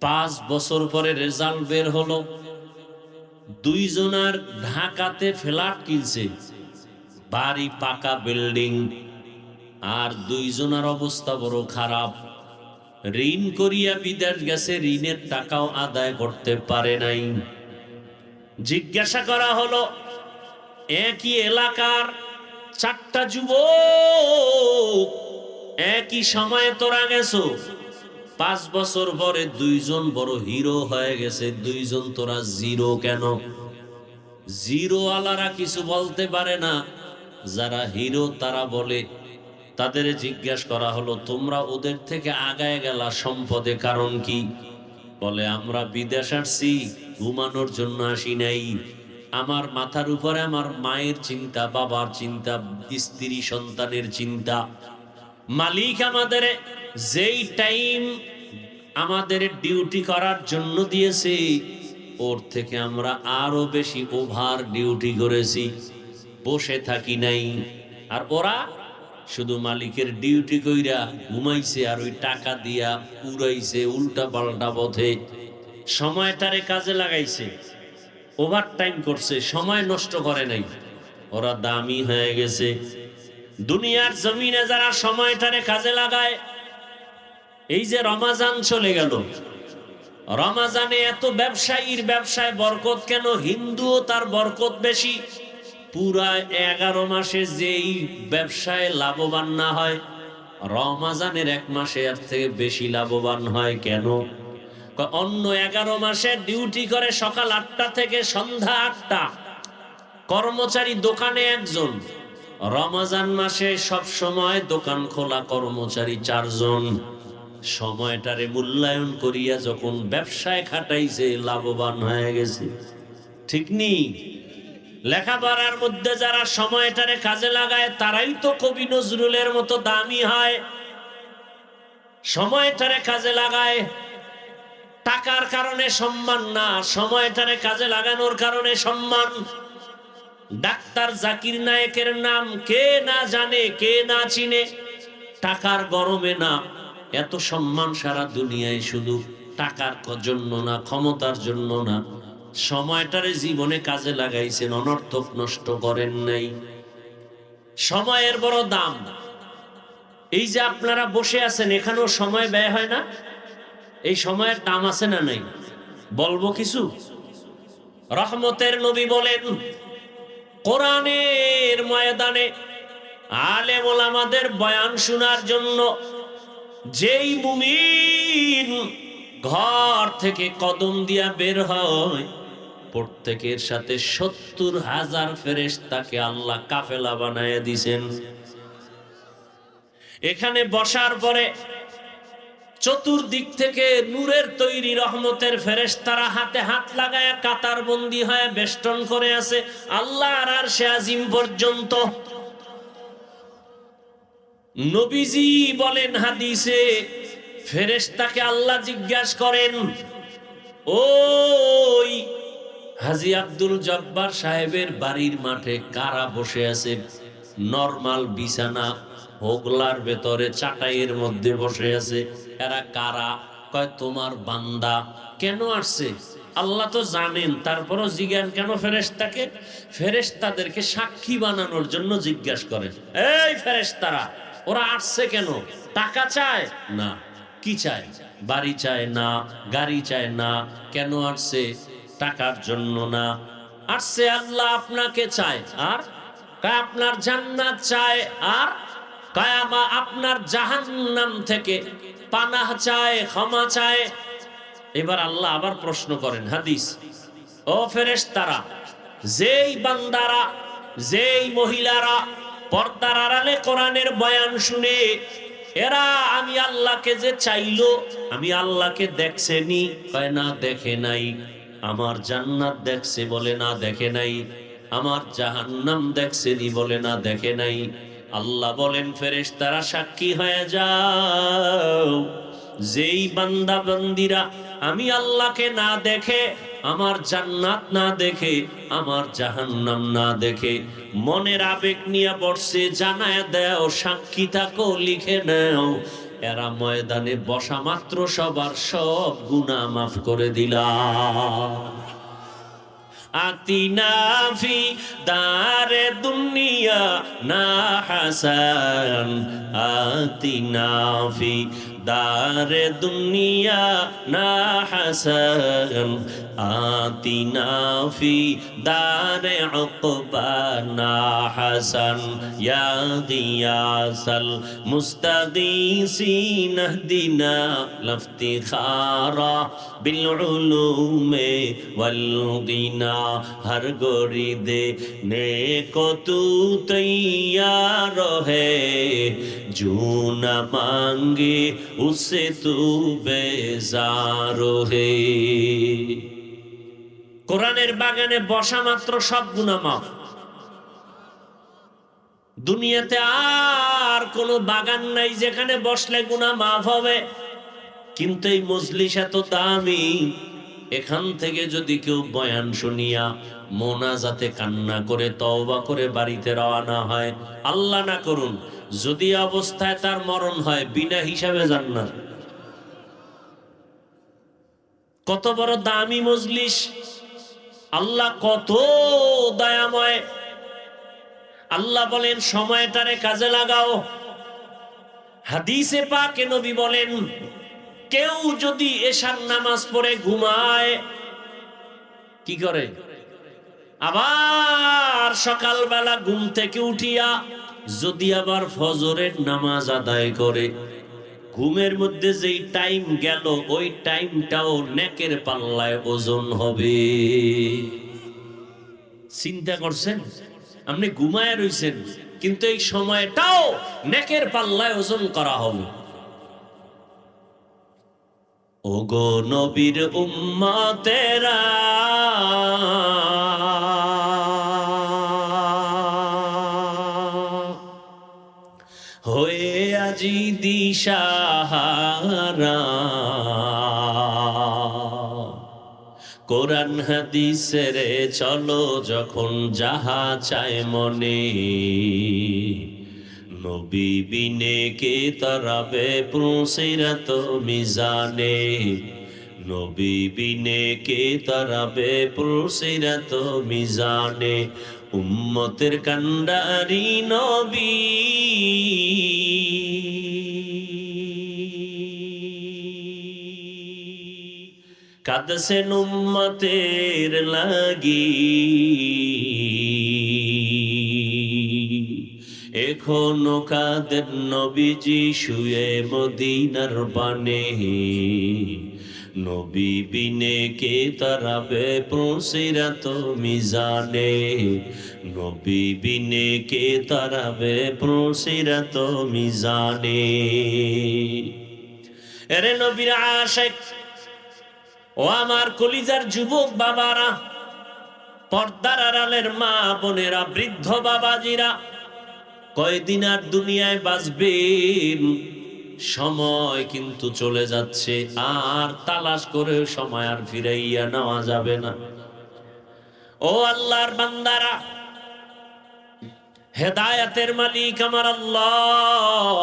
5 বছর পরে রেজাল্ট বের হলো, 2 জনার ঢাকাতে ফ্ল্যাট কিনছে, বাড়ি পাকা বিল্ডিং, আর 2 জনার অবস্থা বড় খারাপ। ঋণ করিয়া বিদেশ গেছে, ঋণের টাকাও আদায় করতে পারে নাই। জিজ্ঞাসা করা হলো, একই এলাকার 4টা যুবক, একই সময়ে তোরা গেছো, 5 বছর পরে 2 জন বড় হিরো হয়ে গেছে, 2 জন তোরা জিরো কেন? জিরো আলারা কিছু বলতে পারে না, যারা হিরো তারা বলে। তাদের জিজ্ঞাসা করা হলো, তোমরা ওদের থেকে আগায় গেলা সম্পদে, কারণ কি? বলে, আমরা বিদেশ আসছি, ঘুমানোর জন্য আসি নাই। আমার মাথার উপরে আমার মায়ের চিন্তা, বাবার চিন্তা, স্ত্রী সন্তানের চিন্তা। মালিক আমাদের যেই টাইম আমাদের ডিউটি করার জন্য দিয়েছে, ওর থেকে আমরা আরো বেশি ওভার ডিউটি করেছি, বসে থাকি নাই। আর ওরা শুধু মালিকের ডিউটি কইরা ঘুমাইছে, আর ওই টাকা দিয়া উড়াইছে উল্টা পাল্টা পথে। সময়টারে কাজে লাগাইছে, ওভার টাইম করছে, সময় নষ্ট করে নাই। ওরা দামি হয়ে গেছে। দুনিয়ার জমিনে যারা সময়টারে কাজে লাগায়, এই যে রমাজান চলে গেল, রমাজানে এত ব্যবসায়ীর ব্যবসায় বরকত কেন? হিন্দুও তার বরকত বেশি, পুরা 11 মাসে যেই ব্যবসায় লাভবান না হয়, রমজানের 1 মাসে এর থেকে বেশি লাভবান হয়। কেন? অন্য 11 মাসে ডিউটি করে সকাল 8টা থেকে সন্ধ্যা 8টা, কর্মচারী দোকানে 1 জন। রমজান মাসে সব সময় দোকান খোলা, কর্মচারী 4 জন। সময়টারে মূল্যায়ন করিয়া যখন ব্যবসায় খাটাইছে, লাভবান হয়ে গেছে। ঠিক নেই? লেখাপড়ার মধ্যে যারা সময়টারে কাজে লাগায় তারাই তো কবি নজরুলের মতো দামি হয়। সময়টারে কাজে লাগায়, টাকার কারণে সম্মান না, সময়টারে কাজে লাগানোর কারণে সম্মান। ডাক্তার জাকির নায়েকের নাম কে না জানে, কে না চিনে? টাকার গরমে না, এত সম্মান সারা দুনিয়ায় শুধু টাকার জন্য না, ক্ষমতার জন্য না। সময়টারে জীবনে কাজে লাগাইছেন, অনর্থক নষ্ট করেন নাই। সময়ের বড় দাম। এই যে আপনারা বসে আছেন, এখানেও সময় ব্যয় হয় না? এই সময়ের দাম আছে না নাই? বলবো কিছু? রহমতের নবী বলেন, কোরআনের ময়দানে আলেম ওলামাদের বয়ান শোনার জন্য যেই মুমিন ঘর থেকে কদম দিয়া বের হয়, প্রত্যেকের সাথে 70,000 ফেরেশতাকে আল্লাহ কাফেলা বানায় দিয়েছেন। এখানে বসার পরে চতুর্দিক থেকে নূরের তৈরি রহমতের ফেরেশতারা হাতে হাত লাগায় কাতার বন্দী হয়ে বেষ্টন করে আছে আল্লাহর আরশে আজিম পর্যন্ত। নবীজি বলেন হাদিসে, ফেরেশতাকে আল্লাহ জিজ্ঞাসা করেন, ওই হাজী আব্দুল জব্বার সাহেবের বাড়ির মাঠে কারা বসে আছে? নরমাল বিছানা, হোগলার ভেতরে চাটাইয়ের মধ্যে বসে আছে, এরা কারা? কয় তোমার বান্দা। কেন আসছে? আল্লাহ তো জানেন, তারপরও জিজ্ঞান কেন ফেরেশতাকে? ফেরেশতাদেরকে সাক্ষী বানানোর জন্য জিজ্ঞাসা করেন, এই ফেরেশতারা ওরা আসছে কেন? টাকা চায় না। কি চায়? বাড়ি চায় না, গাড়ি চায় না। কেন আসছে? টাকার জন্য না, আসছে আল্লাহ আপনাকে চায়। আর আপনার জান্নাত চায়, আর কায়ামা আপনার জাহান্নাম থেকে পানাহ চায়, ক্ষমা চায়। এবার আল্লাহ আবার প্রশ্ন করেন, হাদিস, ও ফেরেশতারা, যেই বান্দারা, যেই মহিলারা পর্দার আড়ালে কোরআনের বয়ান শুনে এরা আমি আল্লাহকে যে চাইলো, আমি আল্লাহকে দেখছেনি? কয় না, দেখে নাই। আমার জান্নাত দেখছে? বলে না, দেখে নাই। আমার জাহান্নাম দেখছেনি? বলে না, দেখে নাই। আল্লাহ বলেন, ফেরেশতারা সাক্ষী হয়ে যাও, যেই বান্দা বান্দিরা আমি আল্লাহকে না দেখে, আমার জান্নাত না দেখে, আমার জাহান্নাম না দেখে মনের আবেগ নিয়ে বসছে, জানায় দাও, সাক্ষী থাকো, লিখে নাও, এরা ময়দানে বসা মাত্র সবার সব গুনাহ মাফ করে দিলাম। আতিনা ফি দারে দুনিয়া না হাসান, আতিনা ফি দারে দুনিয়া না হাসান, আতিনা ফি দারে উকবা না হাসান, ইয়া গিয়াসাল মুস্তাগীসিন ইহদিনা লাফতিখারা বিল উলুমে ওয়াল গিনা। हर गोरी दे ने को तू तैयार है, जो न मांगे उससे तू बेजार है। কোরআনের বাগানে বসা মাত্র সব গুনাহ মাফ। দুনিয়াতে আর কোনো বাগান নাই যেখানে বসলে গুনাহ মাফ হবে। কিন্তু এই মজলিস এত দামি, এখান থেকে যদি কেউ বয়ান শুনিয়া মোনাজাতে কান্না করে তওবা করে বাড়িতে রওনা হয়, আল্লাহ না করুন যদি অবস্থায় তার মরণ হয়, বিনা হিসাবে জান্নাত। কত বড় দামি মজলিস! আল্লাহ কত দয়াময়! আল্লাহ বলেন সময়টারে কাজে লাগাও। হাদিসে পাকে নবী বলেন, কেউ যদি এশার নামাজ পড়ে ঘুমায়, কি করে? আবার সকালবেলা ঘুম থেকে উঠিয়া যদি আবার ফজরের নামাজ আদায় করে, ঘুমের মধ্যে যেই টাইম গেল ওই টাইমটাও নেকের পাল্লায় ওজন হবে। চিন্তা করছেন? আপনি ঘুমায় রইছেন, কিন্তু এই সময়টাও নেকের পাল্লায় ওজন করা হবে। ওগো নবীর উম্মতেরা, হয়ে আজি দিশাহারা, কোরআন হাদিসের চলো যখন যাহা চায় মনে, নবী বিনে কে তরাবে পুরসিরাত মিজানে, নবী বিনে কে তরাবে পুরসিরাত মিজানে, উম্মতের কান্ডারি নবী কাঁদছেন উম্মতের লাগি, এখনো কাঁদেন নবীজি শুয়ে মদিনার বানে, নবী বিনে কে তরাবে পুরসিরাত মিজানে, নবী বিনে কে তরাবে পুরসিরাত মিজানে। এরে নবীর আশিক ও আমার কলিজার যুবক বাবারা, পর্দার আড়ালের মা বোনেরা, বৃদ্ধ বাবাজিরা, কয়দিন আর দুনিয়ায় বাঁচবেন? সময় কিন্তু চলে যাচ্ছে, আর তালাশ করে সময় আর ফিরাইয়া নেওয়া যাবে না। ও আল্লাহর বান্দারা, হেদায়েতের মালিক আমার আল্লাহ।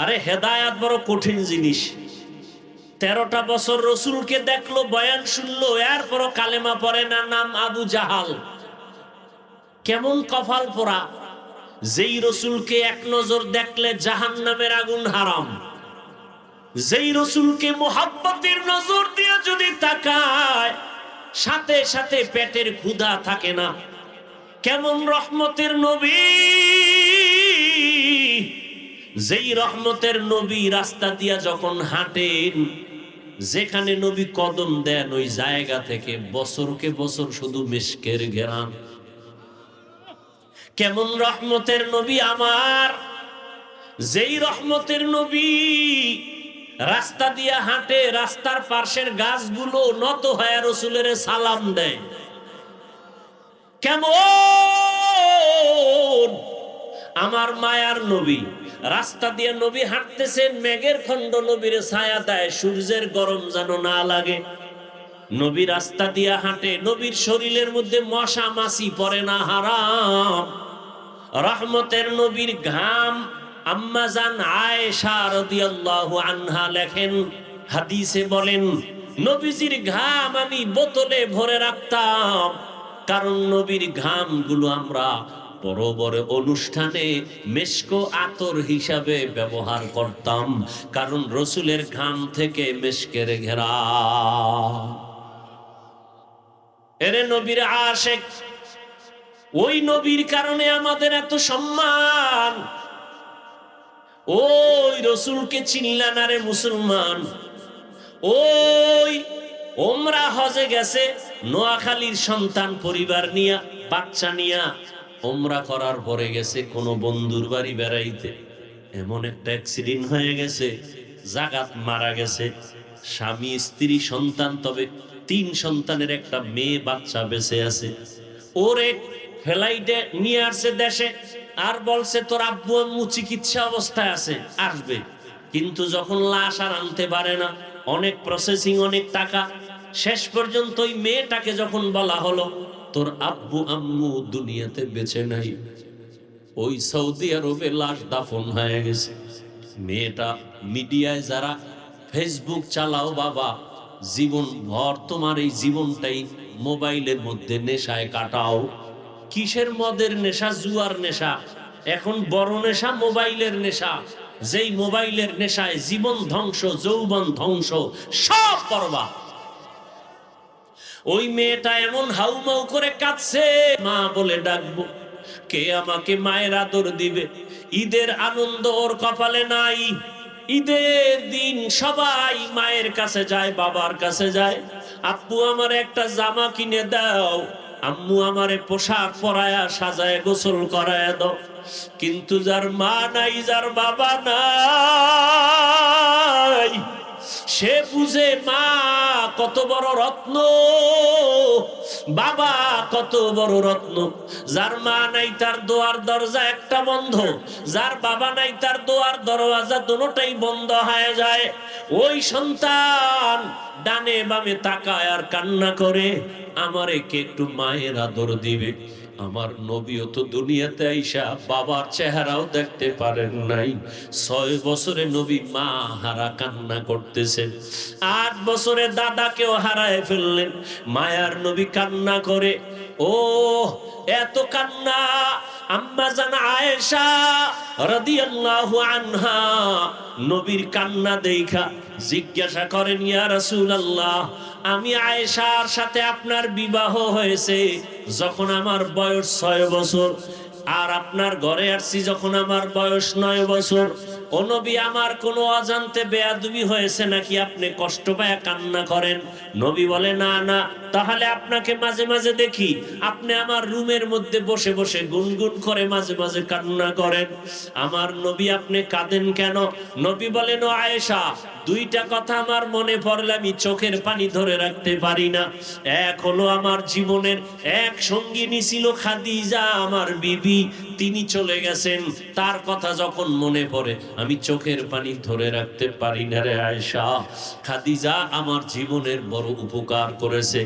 আরে হেদায়েত বড় কঠিন জিনিস। 13টা বছর রসুলকে দেখলো, বয়ান শুনলো, এরপরও কালেমা পড়ে না, নাম আবু জাহাল। কেমন কপাল পোড়া! যেই রসুলকে এক নজর দেখলে জাহান্নামের আগুন হারাম, যেই রসুলকে মোহাব্বতের নজর দিয়ে যদি তাকায় সাথে সাথে পেটের ক্ষুধা থাকে না। কেমন রহমতের নবী! যেই রহমতের নবী রাস্তা দিয়া যখন হাঁটেন, যেখানে নবী কদম দেন ওই জায়গা থেকে বছরকে বছর শুধু মিশকের ঘেরান। কেমন রহমতের নবী আমার! যেই রহমতের নবী রাস্তা দিয়া হাঁটে, রাস্তার পাশের গাছগুলো নত হয়ে রসুলের সালাম দেয়। কেমন আমার মায়ার নবী! রাস্তা দিয়ে নবী হাঁটতেছেন, মেঘের খণ্ড নবীর ছায়া দেয়, সূর্যের গরম যেন না লাগে। নবী রাস্তা দিয়া হাঁটে, নবীর শরীরের মধ্যে মশা মাছি পড়ে না, হারাম। রহমতের নবীর ঘাম আম্মা জান আয়েশা রাদিয়াল্লাহু আনহা লেখেন, হাদিসে বলেন, নবীজির ঘাম আমি বোতলে ভরে রাখতাম, কারণ নবীর ঘামগুলো আমরা বড় বড় অনুষ্ঠানে মেশকো আতর হিসাবে ব্যবহার করতাম, কারণ রসুলের ঘাম থেকে মেশকের ঘেরা। এরে নবীর আশিক, ওই নবীর কারণে আমাদের এত সম্মান। ওই রসুলকে চিনলা না রে মুসলমান? ওই ওমরা হজে গেছে, নোয়াখালীর সন্তান পরিবার নিয়া, বাচ্চা নিয়া ওমরা করার পরে গেছে কোন বন্ধুর বাড়ি বেড়াইতে, এমন একটা অ্যাক্সিডেন্ট হয়ে গেছে, জাগাত মারা গেছে, স্বামী স্ত্রী সন্তান, তবে 3 সন্তানের একটা মেয়ে বাচ্চা বেঁচে আছে। ওরে ফ্লাইটে নিয়ে আসছে দেশে, আর বলছে তোর আব্বু আম্মু চিকিৎসা অবস্থায় আছে, আসবে। কিন্তু যখন লাশ আর আনতে পারে না, অনেক প্রসেসিং, অনেক টাকা, শেষ পর্যন্ত ওই মেয়েটাকে যখন বলা হলো তোর আব্বু আম্মু দুনিয়াতে বেঁচে নাই, ওই সৌদি আরবে লাশ দাফন হয়ে গেছে। মেয়েটা মিডিয়ায় যারা ফেসবুক চালাও বাবা, জীবন ভর তোমার এই জীবনটাই মোবাইলের মধ্যে নেশায় কাটাও। কিসের মদের নেশা, জুয়ার নেশা, এখন বড় নেশা মোবাইলের নেশা। যেই মোবাইলের নেশায় জীবন ধ্বংস, যৌবন ধ্বংস, সব করবা। ওই মেয়েটা এমন হাউমাউ করে কাঁদছে, মা বলে ডাকবো, কে আমাকে মায়ের আদর দিবে? ঈদের আনন্দ ওর কপালে নাই। ঈদের দিন সবাই মায়ের কাছে যায়, বাবার কাছে যায়, আব্বু আমার একটা জামা কিনে দাও, আম্মু আমারে পোশাক পরায়া সাজায় গোসল করায়া দাও। কিন্তু যার মা নাই, যার বাবা নাই, সে বুঝে মা কত বড় রত্ন, বাবা কত বড় রত্ন। যার মা নাই তার দোয়ার দরজা একটা বন্ধ, যার বাবা নাই তার দোয়ার দরওয়াজা দুটোই বন্ধ হয়ে যায়। ওই সন্তান ডানে বামে তাকায় আর কান্না করে, আমারে কে একটু মায়ের আদর দিবে? আমার নবীও তো দুনিয়াতে আইসা বাবার চেহারাও দেখতে পারেন নাই। 6 বছরে নবী মা হারা কান্না করতেছেন, 8 বছরে দাদাকেও হারায় ফেললেন, মায়ার নবী কান্না করে। ও এত কান্না! আম্মা জান আয়েশা রাদিয়াল্লাহু আনহা নবীর কান্না দেখা জিজ্ঞাসা করেন, ইয়া রাসূলুল্লাহ, আমি আয়েশার সাথে আপনার বিবাহ হয়েছে যখন আমার বয়স 6 বছর, আর আপনার ঘরে আসছি যখন আমার বয়স 9 বছর। ও নবী, আমার কোনো অজান্তে বেয়াদবি হয়েছে নাকি আপনি কষ্ট পায় কান্না করেন? নবী বলে, না না, তাহলে আপনাকে মাঝে মাঝে দেখি আপনি আমার রুমের মধ্যে বসে বসে গুনগুন করে মাঝে মাঝে কান্না করেন। আমার নবী, আপনি কাঁদেন কেন? নবী বলেন, ও আয়েশা, দুইটা কথা আমার মনে পড়লে আমি চোখের পানি ধরে রাখতে পারি না। এক হলো আমার জীবনের এক সঙ্গিনী ছিল খাদিজা, আমার বিবি, তিনি চলে গেছেন, তার কথা যখন মনে পড়ে আমি চোখের পানি ধরে রাখতে পারি না রে আয়েশা। খাদিজা আমার জীবনের বড় উপকার করেছে।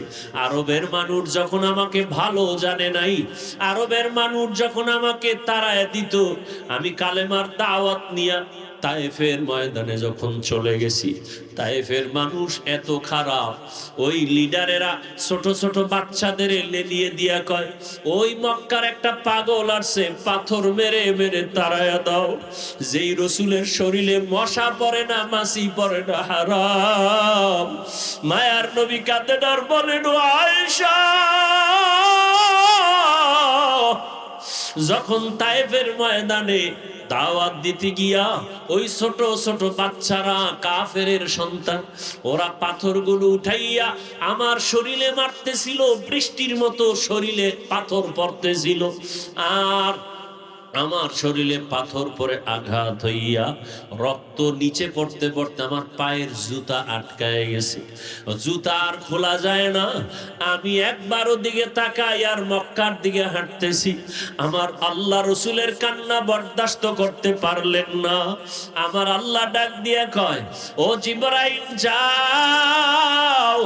আরবের মানুষ যখন আমাকে ভালো জানে নাই, আরবের মানুষ যখন আমাকে তাড়ায় দিত, আমি কালেমার দাওয়াত নিয়ে তায়েফের ময়দানে যখন চলে গেছি, তায়েফের মানুষ এত খারাপ, ওই লিডারেরা ছোট ছোট বাচ্চাদের লেলিয়ে দিয়া কয়, ওই মক্কার একটা পাগল আসছে, পাথর মেরে মেরে তাড়ায়া দাও। যেই রসুলের শরীরে মশা পড়ে না, মাছি পড়ে না, হারাম। মায়ার নবী কাঁদেন আর বলেন, ও আয়েশা, যখন তায়েফের ময়দানে দাওয়াত দিতে গিয়া ওই ছোট ছোট বাচ্চারা, কাফেরের সন্তান, ওরা পাথরগুলো উঠাইয়া আমার শরীরে মারতেছিল, বৃষ্টির মতো শরীরে পাথর পড়তেছিল, আর আমার শরীরে পাথর পরে আঘাত হইয়া রক্ত নিচে পড়তে পড়তে আমার পায়ের জুতা আটকায় গেছে, জুতা আর খোলা যায় না। আমি একবার ওদিকে তাকাই আর মক্কার দিকে হাঁটতেছি। আমার আল্লাহ রসুলের কান্না বরদাস্ত করতে পারলেন না। আমার আল্লাহ ডাক দিয়া কয়, ও জিবরাইল, যাও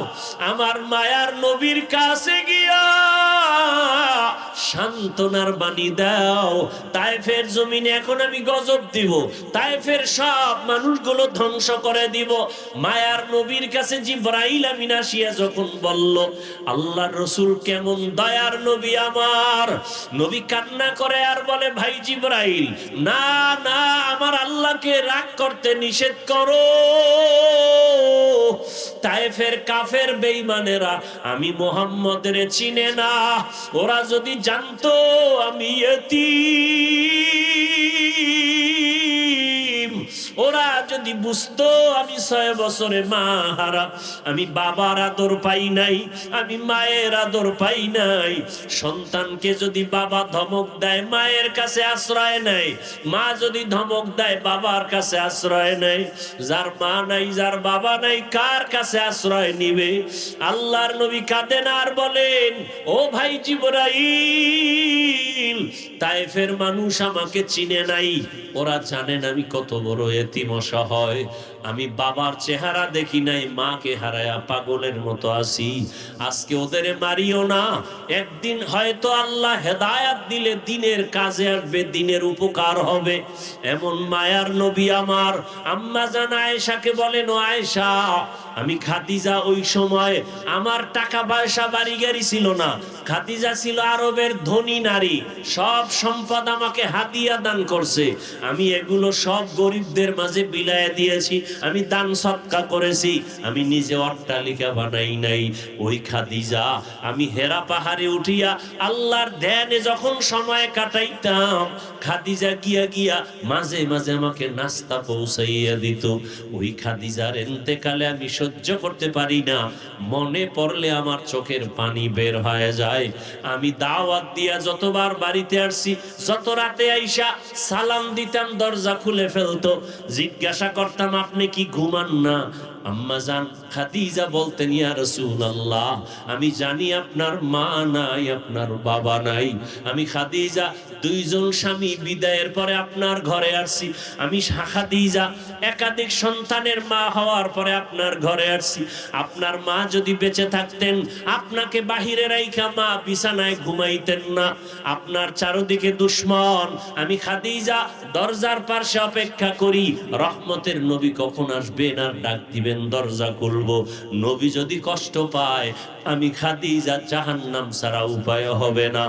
আমার মায়ার নবীর কাছে গিয়া সান্ত্বনার বাণী দাও। তায়েফের জমিনে এখন আমি গজব দিব, তায়েফের সব মানুষগুলো ধ্বংস করে দিব। মায়ার নবীর কাছে জিবরাইল আমিন আসিয়া যখন বলল, আল্লাহর রাসূল কেমন দয়ার নবী আমার, নবী কান্না করে আর বলে, ভাই জিবরাইল, না না, আমার আল্লাহকে রাগ করতে নিষেধ করো। তায়েফের কাফের বেঈমানেরা আমি মুহাম্মদের চিনে না, ওরা যদি জানতো আমি ইতিম, ওরা যদি বুঝতো আমি 6 বছরে মা হারা, আমি বাবার আদর পাই নাই, আমি মায়ের আদর পাই নাই। সন্তানকে যদি বাবা ধমক দেয় মায়ের কাছে আশ্রয় নেয়, মা যদি ধমক দেয় বাবার কাছে আশ্রয় নেয়। যার মা নাই, যার বাবা নাই, কার কাছে আশ্রয় নিবে? আল্লাহর নবী কাঁদেন আর বলেন, ও ভাই জিবরাইল, তায়েফের মানুষ আমাকে চিনে নাই, ওরা জানেন আমি কত বড় এতিম অসহায়, আমি বাবার চেহারা দেখি নাই, মাকে হারায়া পাগলের মতো আছি। আজকে ওদের মারিও না, একদিন হয়তো আল্লাহ হেদায়াত দিলে দিনের কাজে আসবে, দিনের উপকার হবে। এমন মায়ার নবী আমার আম্মা জান আয়েশাকে বলেন, ও আয়েশা, আমি খাদিজা, ওই সময় আমার টাকা পয়সা বাড়ি গাড়ি ছিল না, খাদিজা ছিল আরবের ধনী নারী, সব সম্পদ আমাকে হাদিয়া দান করছে, আমি এগুলো সব গরিবদের মাঝে বিলায় দিয়েছি। আমি দান সদকা করেছি, আমি নিজে অট্টালিকা বানাই নাই। ওই খাদিজা আমি হেরা পাহাড়ে উঠিয়া আল্লাহর ধ্যানে যখন সময় কাটাইতাম, খাদিজা গিয়া গিয়া মাঝে মাঝে আমাকে নাস্তা পৌঁছাইয়া দিত। ওই খাদিজার ইন্তেকালে আমি সহ্য করতে পারি না, মনে পড়লে আমার চোখের পানি বের হয়ে যায়। আমি দাওয়াত দিয়া যতবার বাড়িতে আসছি, যত রাতে আইসা সালাম দিতাম, দরজা খুলে ফেলতো। জিজ্ঞাসা করতাম আপনি কি ঘুমান না? আম্মা জান খাদিজা বলতেন, ইয়া রাসূলুল্লাহ, আমি জানি আপনার মা নাই, আপনার বাবা নাই। আমি খাদিজা দুইজন স্বামী বিদায়ের পরে আপনার ঘরে আসছি। আমি খাদিজা একাধিক সন্তানের মা হওয়ার পরে আপনার ঘরে আসছি। আপনার মা যদি বেঁচে থাকতেন, আপনাকে বাহিরে রাইখা মা বিছানায় ঘুমাইতেন না। আপনার চারদিকে দুশ্মন। আমি খাদিজা দরজার পাশে অপেক্ষা করি, রহমতের নবী কখন আসবেন আর ডাক দিবেন, দরজা খুলবো। নবী যদি কষ্ট পায়, আমি খাদিজা জাহান্নাম ছাড়া উপায় হবে না।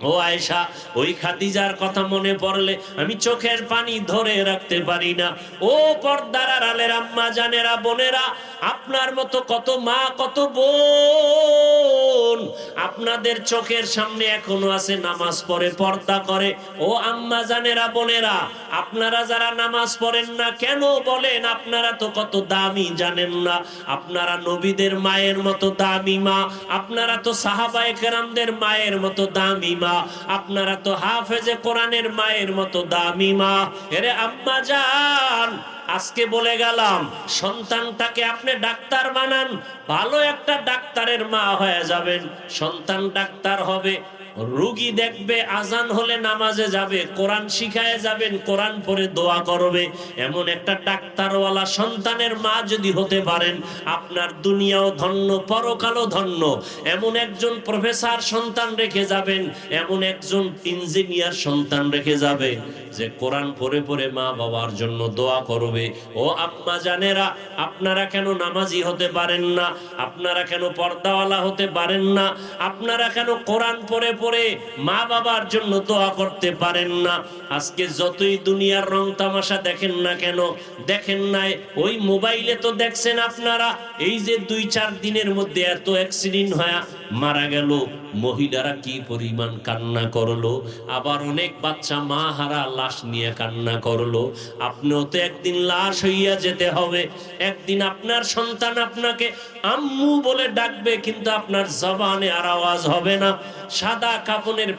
ও আয়েশা, ওই খাদিজার কথা মনে পড়লে আমি চোখের পানি ধরে রাখতে পারি না। ও পর্দার আড়ালের আম্মা জানেরা, বোনেরা, আপনার মতো কত মা, কত বোন আপনাদের চোখের সামনে এখনো আছে, নামাজ পড়ে, পর্দা করে। ও আম্মা জানেরা, বোনেরা, আপনারা যারা নামাজ পড়েন না কেন বলেন? আপনারা তো কত দামি জানেন না। আপনারা নবীদের মায়ের মতো দামি মা, আপনারা তো সাহাবায়ে কেরামদের মায়ের মতো দামি মা, আপনারা তো হাফেজে কোরআনের মায়ের মতো দামি মা। এরে আম্মা জান, আজকে বলে গেলাম, সন্তানটাকে আপনি ডাক্তার বানান, ভালো একটা ডাক্তারের মা হয়ে যাবেন। সন্তান ডাক্তার হবে, রোগী দেখবে, আজান হলে নামাজে যাবে, কোরআন শিখায় যাবেন, কোরআন পড়ে দোয়া করবে। এমন একটা ডাক্তারওয়ালা সন্তানের মা যদি হতে পারেন, আপনার দুনিয়াও ধন্য, পরকালও ধন্য। এমন একজন প্রফেসর সন্তান রেখে যাবেন, এমন একজন ইঞ্জিনিয়ার সন্তান রেখে যাবে যে কোরআন পড়ে পড়ে মা বাবার জন্য দোয়া করবে। ও আম্মা জানেরা, আপনারা কেন নামাজি হতে পারেন না? আপনারা কেন পর্দাওয়ালা হতে পারেন না? আপনারা কেন কোরআন পড়ে পড়ে মা বাবার জন্য দোয়া করতে পারেন না? আজকে যতই দুনিয়ার রং তামাশা দেখেন না কেন, দেখেন নাই ওই মোবাইলে তো দেখছেন আপনারা, এই যে 2-4 দিনের মধ্যে এত অ্যাক্সিডেন্ট হয়ে মারা গেল, মহিলারা কি পরিমাণ কান্না করলো। আবার অনেক বাচ্চা মা হারা লাশ নিয়ে কান্না করলো। আপনিও তো একদিন লাশ হইয়া যেতে হবে। একদিন আপনার সন্তান আপনাকে আম্মু বলে ডাকবে, কিন্তু আপনার জবানে আর আওয়াজ হবে না। সাদা কাপড়ের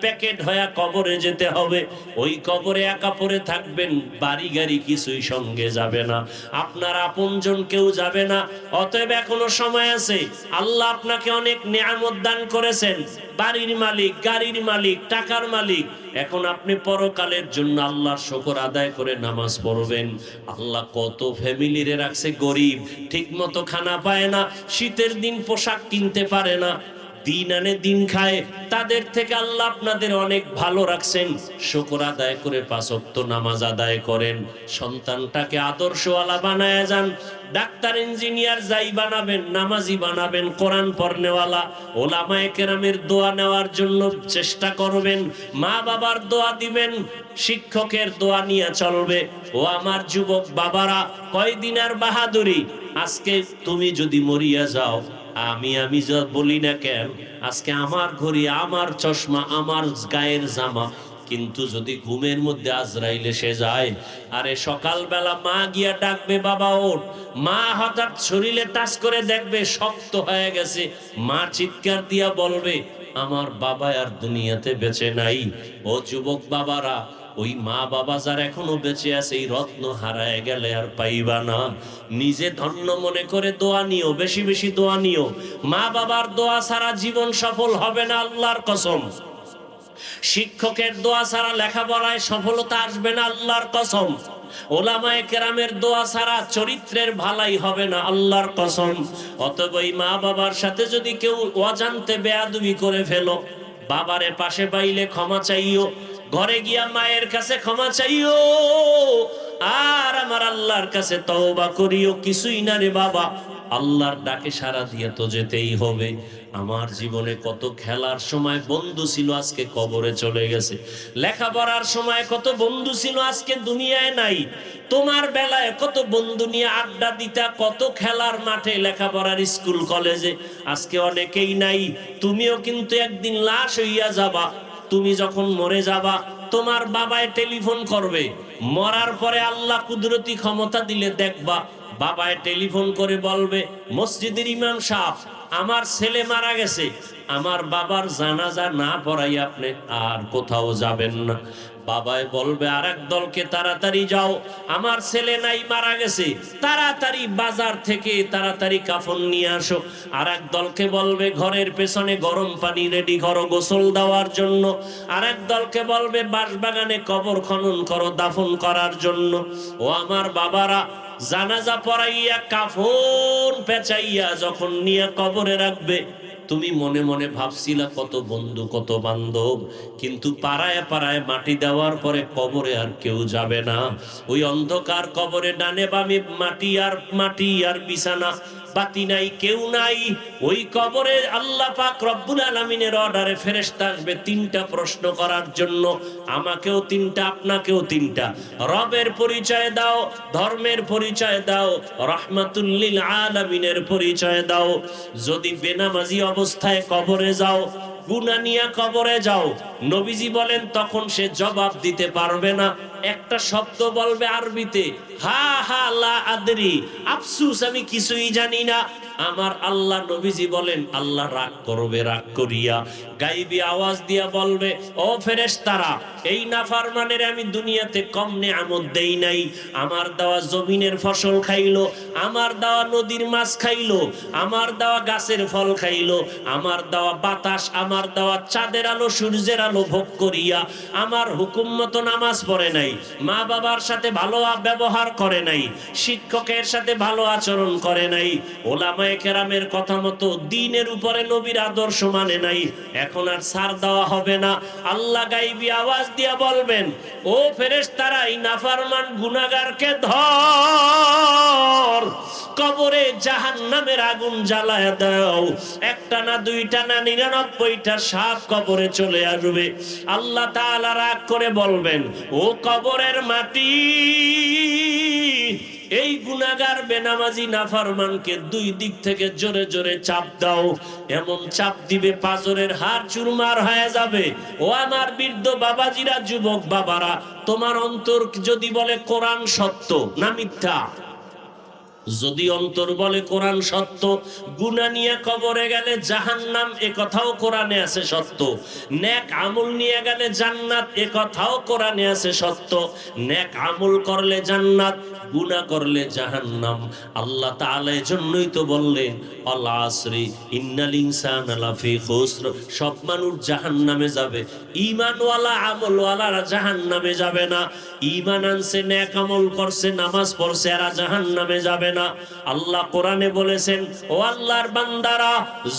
প্যাকেট হয়ে কবরে যেতে হবে। ওই কবরে একা পড়ে থাকবেন, বাড়ি গাড়ি কিছুই সঙ্গে যাবে না, আপনার আপনজন কেউ যাবে না। অতএব এখনো সময় আছে। আল্লাহ আপনাকে অনেক নিয়ামত দান করেছেন, বাড়ির মালিক, গাড়ির মালিক, টাকার মালিক। এখন আপনি পরকালের জন্য আল্লাহর শুকর আদায় করে নামাজ পড়বেন। আল্লাহ কত ফ্যামিলিরে রাখছে গরিব, ঠিক মতো খানা পায় না, শীতের দিন পোশাক কিনতে পারে না, দিন আনে দিন খায়। তাদের থেকে আল্লাহ আপনাদের অনেক ভালো রাখছেন। শুকর আদায় করে 5 ওয়াক্ত নামাজ আদায় করেন। সন্তানটাকে আদর্শওয়ালা বানায় যান। ডাক্তার, ইঞ্জিনিয়ার যাই বানাবেন, নামাজি বানাবেন, কোরআন পড়নেওয়ালা। ওলামায়ে কেরামের দোয়া নেওয়ার জন্য চেষ্টা করবেন, মা বাবার দোয়া দিবেন, শিক্ষকের দোয়া নিয়ে চলবে। ও আমার যুবক বাবারা, কয়দিন আর বাহাদুরি? আজকে তুমি যদি মরিয়া যাও, আমি যা বলি না কেন, আজকে আমার ঘড়ি, আমার চশমা, আমার গায়ের জামা, কিন্তু যদি ঘুমের মধ্যে আজরাইল এসে যায়, আরে সকালবেলা মা গিয়া ডাকবে, বাবা ওঠ। মা হঠাৎ শরীরে টাচ করে দেখবে শক্ত হয়ে গেছে। মা চিৎকার দিয়া বলবে, আমার বাবা আর দুনিয়াতে বেঁচে নাই। ও যুবক বাবারা, ওই মা বাবা যার এখনো বেঁচে আছে, এই রত্ন হারায় গেলে আর পাইবা না। নিজে ধন্য মনে করে দোয়া নিও, বেশি বেশি দোয়া নিও। মা বাবার দোয়া ছাড়া জীবন সফল হবে না, আল্লাহর কসম। শিক্ষকের দোয়া ছাড়া লেখাপড়ায় সফলতা আসবে না, আল্লাহর কসম। ওলামায়ে কেরামের দোয়া ছাড়া চরিত্রের ভালাই হবে না, আল্লাহর কসম। অতএব এই মা বাবার সাথে যদি কেউ অজান্তে বেয়াদবি করে ফেলো, বাবারে পাশে পাইলে ক্ষমা চাইও, ঘরে গিয়া মায়ের কাছে ক্ষমা চাইও, আর আমার আল্লাহর কাছে তওবা করিও। কিছুই না রে বাবা, আল্লাহর ডাকে সাড়া দিয়ে তো যেতেই হবে। আমার জীবনে কত খেলার সময় বন্ধু ছিল, আজকে কবরে চলে গেছে। লেখাপড়ার সময় কত বন্ধু ছিল, আজকে দুনিয়ায় নাই। তোমার বেলায় কত বন্ধু নিয়ে আড্ডা দিতা, কত খেলার মাঠে, লেখাপড়ার স্কুল কলেজে, আজকে অনেকেই নাই। তুমিও কিন্তু একদিন লাশ হইয়া যাবা। তুমি যখন মরে যাবা, তোমার বাবায় টেলিফোন করবে। মরার পরে আল্লাহ কুদরতি ক্ষমতা দিলে দেখবা, বাবায় টেলিফোন করে বলবে, মসজিদের ইমাম সাহেব, আমার ছেলে মারা গেছে, আমার বাবার জানাজা না পড়াই আপনি আর কোথাও যাবেন না। বাবায় বলবে, আর এক দলকে তাড়াতাড়ি যাও, আমার ছেলে নাই, মারা গেছে, তাড়াতাড়ি বাজার থেকে তাড়াতাড়ি কাফন নিয়ে আসো। আর এক দলকে বলবে, ঘরের পেছনে গরম পানি রেডি করো গোসল দেওয়ার জন্য। আর এক দলকে বলবে, বাঁশবাগানে কবর খনন করো দাফন করার জন্য। ও আমার বাবারা, জানাজা পড়াইয়া কাফন পেঁচাইয়া যখন নিয়ে কবরে রাখবে, তুমি মনে মনে ভাবছিলা কত বন্ধু কত বান্ধব, কিন্তু পাড়ায় পাড়ায় মাটি দেওয়ার পরে কবরে আর কেউ যাবে না। ওই অন্ধকার কবরে ডানে বামে মাটি আর বিছানা, বাতি নাই, কেউ নাই। ওই কবরে আল্লাহ পাক রব্বুল আলামিনের অর্ডারে ফেরেশতা আসবে তিনটা প্রশ্ন করার জন্য। আমাকেও তিনটা, আপনাকেও তিনটা। রবের পরিচয় দাও, ধর্মের পরিচয় দাও, রাহমাতুল লিল আলামিনের পরিচয় দাও। যদি বেনামাজি অবস্থায় কবরে যাও, গুনাহ নিয়ে কবরে যাও, নবীজি বলেন তখন সে জবাব দিতে পারবে না। একটা শব্দ বলবে আরবিতে, হা হা লা আদরি, আফসুস আমি কিছুই জানি না। আমার আল্লাহ নবীজি বলেন আল্লাহ রাগ করবে, রাগ করিয়া গাইবি আওয়াজ দিয়া বলবে, ও ফেরেশতারা, এই নাফরমানের আমি দুনিয়াতে কম নেয়ামত দেই নাই। আমার দেওয়া জমিনের ফসল খাইলো, আমার দেওয়া নদীর মাছ খাইলো, আমার দেওয়া গাছের ফল খাইলো, আমার দেওয়া বাতাস, আমার দেওয়া চাঁদের আলো সূর্যের আলো ভোগ করিয়া আমার হুকুম মতো নামাজ পড়ে নাই, মা বাবার সাথে ভালো ব্যবহার করে নাই, শিক্ষকের সাথে ভালো আচরণ করে নাই, ওলামায়ে কেরামের কথা মতো দ্বীনের উপরে নবীর আদর্শ মানে নাই। এখন আর ছাড় দেওয়া হবে না। আল্লাহ গাইবি আওয়াজ দিয়া বলবেন, ও ফেরেশতারা, এই নাফরমান গুনাহগারকে ধর, কবরে জাহান্নামের আগুন জ্বালায় দাও। একটা না, দুইটা না, 99টা সাপ কবরে চলে আসবে। আল্লাহ তাআলা রাগ করে বলবেন, ও কবরের মাটি, এই গুনাহগার বেনামাজি নাফরমানকে দুই দিক থেকে জোরে জোরে চাপ দাও। এমন চাপ দিবে পাজরের হাড় চুরমার হয়ে যাবে। ও আমার বৃদ্ধ বাবাজিরা, যুবক বাবারা, তোমার অন্তর যদি বলে কোরআন সত্য না মিথ্যা, যদি অন্তর বলে কোরআন সত্য, গুনাহ নিয়ে কবরে গেলে জাহান্নাম, এ কথাও কোরআনে আছে সত্য। নেক আমল নিয়ে গেলে জান্নাত, এ কথাও কোরআনে আছে সত্য। নেক আমল করলে জান্নাত, গুনাহ করলে জাহান্নাম। আল্লাহ তাআলা এজন্যই তো বললেন, আল আসরি ইন্নাল ইনসানা লাফি খুসর, সব মানুষ জাহান্নামে যাবে, ঈমানওয়ালা আমলওয়ালারা জাহান্নামে যাবে না। ঈমান আনছে, নেক আমল করছে, নামাজ পড়ছে, এরা জাহান্নামে যাবে না। আল্লাহ কোরআনে বলেছেন, ও আল্লাহর বান্দারা,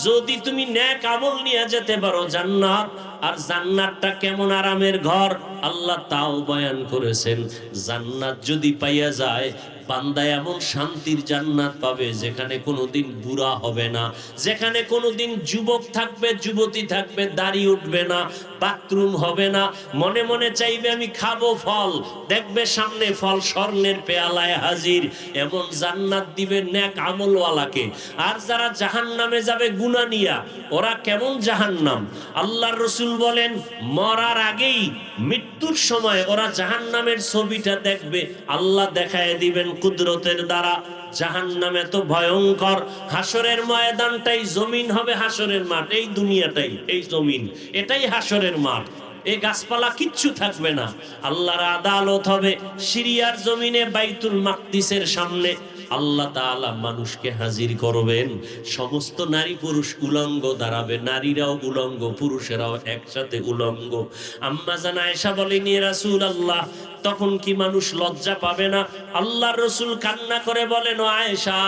যদি তুমি নেক আমল নিয়ে যেতে পারো জান্নাত, আর জান্নাতটা কেমন আরামের ঘর আল্লাহ তাও বয়ান করেছেন। জান্নাত যদি পাইয়া যায়, বান্দা এমন শান্তির জান্নাত পাবে যেখানে কোনোদিন বুড়া হবে না, যেখানে কোনোদিন যুবক থাকবে, যুবতী থাকবে, দাড়ি উঠবে না, বাথরুম হবে না, মনে মনে চাইবে আমি খাবো ফল, দেখবে সামনে ফল স্বর্ণের পেয়ালায় হাজির। এমন জান্নাত দিবে নেক আমলওয়ালাকে। আর যারা জাহান্নামে যাবে গুনাহ নিয়া, ওরা কেমন জাহান্নাম? আল্লাহর রাসূল বলেন, মরার আগেই, মৃত্যুর সময় ওরা জাহান্নামের ছবিটা দেখবে, আল্লাহ দেখায় দিবেন কুদরতের দ্বারা। জাহান্নাম এত ভয়ঙ্কর, হাসরের ময়দানটাই জমিন হবে, হাসরের মাঠ, এই দুনিয়াটাই, এই জমিন, এটাই হাসরের মাঠ। এই গাছপালা কিচ্ছু থাকবে না। আল্লাহর আদালত হবে সিরিয়ার জমিনে, বাইতুল মাকদিসের সামনে। আল্লাহ তাআলা মানুষকে হাজির করবেন, সমস্ত নারী পুরুষ উলঙ্গ দাঁড়াবে, নারীরাও উলঙ্গ, পুরুষেরাও একসাথে উলঙ্গ। আম্মা জান আয়েশা বলেন, ইয়া রাসূলুল্লাহ, তখন কি মানুষ লজ্জা পাবে না? আল্লাহর রাসূল কান্না করে বলেন, ও আয়েশা,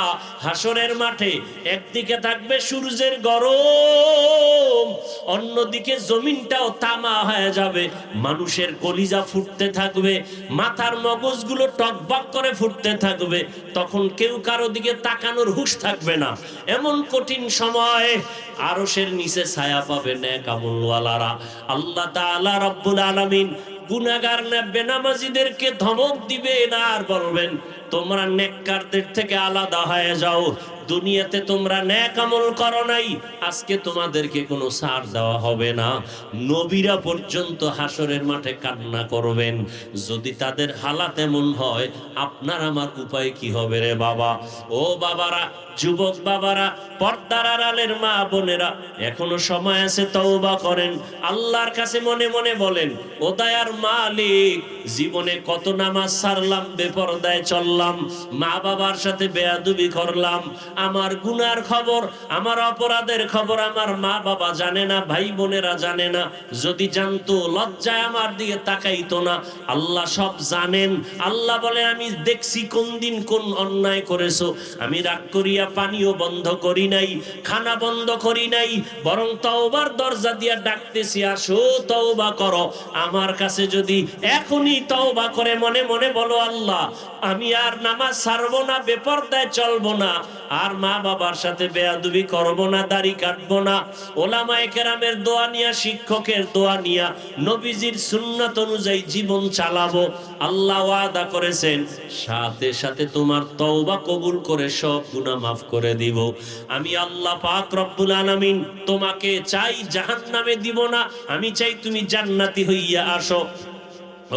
হাসরের মাঠে একদিকে থাকবে সূর্যের গরম, অন্যদিকে জমিনটাও তামা হয়ে যাবে, মানুষের কলিজা ফুটতে থাকবে, মাথার মগজগুলো টকবক করে ফুটতে থাকবে, তখন কেউ কারো দিকে তাকানোর হুঁশ থাকবে না। এমন কঠিন সময় আরশের নিচে ছায়া পাবে নেক আমলওয়ালারা। আল্লাহ তাআলা রব্বুল আলামিন গুনাহগার বেনামাজীদেরকে ধমক দিবেন আর বলবেন, তোমরা নেককারদের থেকে আলাদা হয়ে যাও। দুনিয়াতে তোমরা নেক আমল করো নাই, আজকে তোমাদেরকে কোনো ছাড় দেওয়া হবে না। নবীরা পর্যন্ত হাসরের মাঠে কান্না করবেন। যদি তাদের হালাত এমন হয়, আপনার আমার উপায় কি হবে রে বাবা? ও বাবারা, যুবক বাবারা, পর্দার আড়ালের মা বোনেরা, এখনো সময় আছে, তওবা করেন। আল্লাহর কাছে মনে মনে বলেন, ও দয়ার মালিক, জীবনে কত নামাজ ছাড়লাম, বেপরদায় চললাম, মা বাবার সাথে বেয়াদবি করলাম, আমার গুনার খবর, আমার অপরাধের খবর আমার মা বাবা জানে না, ভাই বোনেরা জানে না। যদি জানতো, লজ্জায় আমার দিকে তাকাইতো না। আল্লাহ সব জানেন। আল্লাহ বলে, আমি দেখছি কোন দিন কোন অন্যায় করেছো। আমি রাগ করিয়া পানিও বন্ধ করি নাই, খানা বন্ধ করি নাই, বরং তওবার দরজা দিয়া ডাকতেছি, আসো তওবা করো। আমার কাছে যদি এখনই তওবা করে মনে মনে বলো, আল্লাহ আমি আর নামাজ ছাড়বো না, বেপরদায় চলবো না, আর মা বাবার সাথে বেয়াদবি করবো না, দাড়ি কাটবো না, ওলামায়ে কেরামের দোয়া নিয়া, শিক্ষকের দোয়া নিয়া, নবীজির সুন্নাত অনুযায়ী জীবন চালাবো, আল্লাহ ওয়াদা করেছেন সাথে সাথে তোমার তওবা কবুল করে সব গুনাহ মাফ করে দিব। আমি আল্লাহ পাক রব্বুল আলামিন তোমাকে চাই জাহান্নামে দিব না, আমি চাই তুমি জান্নাতি হইয়া আসো।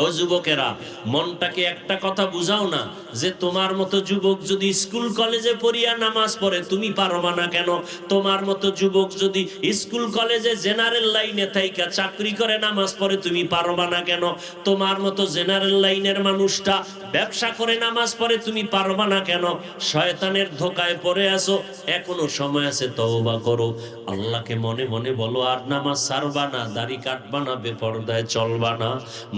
ও যুবকেরা, মনটাকে একটা কথা বুঝাও না, যে তোমার মতো যুবক যদি স্কুল কলেজে পড়িয়া নামাজ পড়ে, তুমি পারবা না কেন? তোমার মতো যুবক যদি স্কুল কলেজে জেনারেল লাইনে থাইকা চাকরি করে নামাজ পড়ে, তুমি পারবা না কেন? তোমার মতো জেনারেল লাইনের মানুষটা ব্যবসা করে নামাজ পড়ে, তুমি পারবা না কেন? শয়তানের ধোকায় পড়ে আসো, এখনো সময় আছে, তওবা করো। আল্লাহকে মনে মনে বলো, আর নামাজ ছাড়বা না, দাড়ি কাটবা না, বেপরদায় চলবা না।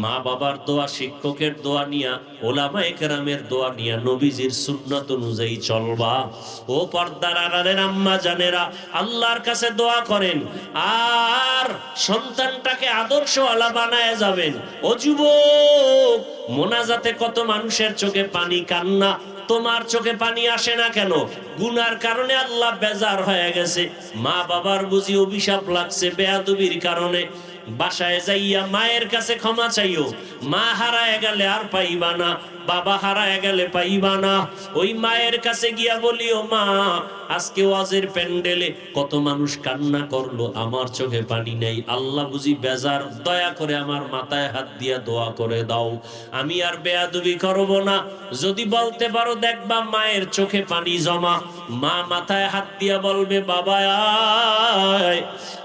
মা বাবার দোয়া, শিক্ষকের দোয়া নিয়া, ওলামায়ে কেরামের দোয়া নিয়া, নবীজির সুন্নাত অনুযায়ী চলবা। ও পর্দার আড়ালের আম্মা জানেরা, আল্লাহর কাছে দোয়া করেন আর সন্তানটাকে আদর্শওয়ালা বানায় যাবেন। ও যুবক, মোনাজাতে কত মানুষের চোখে পানি, কান্না, তোমার চোখে পানি আসে না কেন? গুনার কারণে আল্লাহ বেজার হয়ে গেছে, মা বাবার বুঝি অভিশাপ লাগছে বেয়াদবির কারণে। বাসায় যাইয়া মায়ের কাছে ক্ষমা চাইও। মা হারায় গেলে আর পাইবা না, বাবা হারায় গেলে পাইবা না। ওই মায়ের কাছে গিয়া বলিও, মা আজকে ওয়াজের প্যান্ডেলে কত মানুষ কান্না করলো, আমার চোখে পানি নাই, আল্লাহ বুঝি বেজার, দয়া করে আমার মাথায় হাত দিয়া দোয়া করে দাও, আমি আর বেয়াদবি করব না। যদি বলতে পারো, দেখবা মায়ের চোখে পানি জমা। মা মাথায় হাত দিয়া বলবে, বাবা আয়।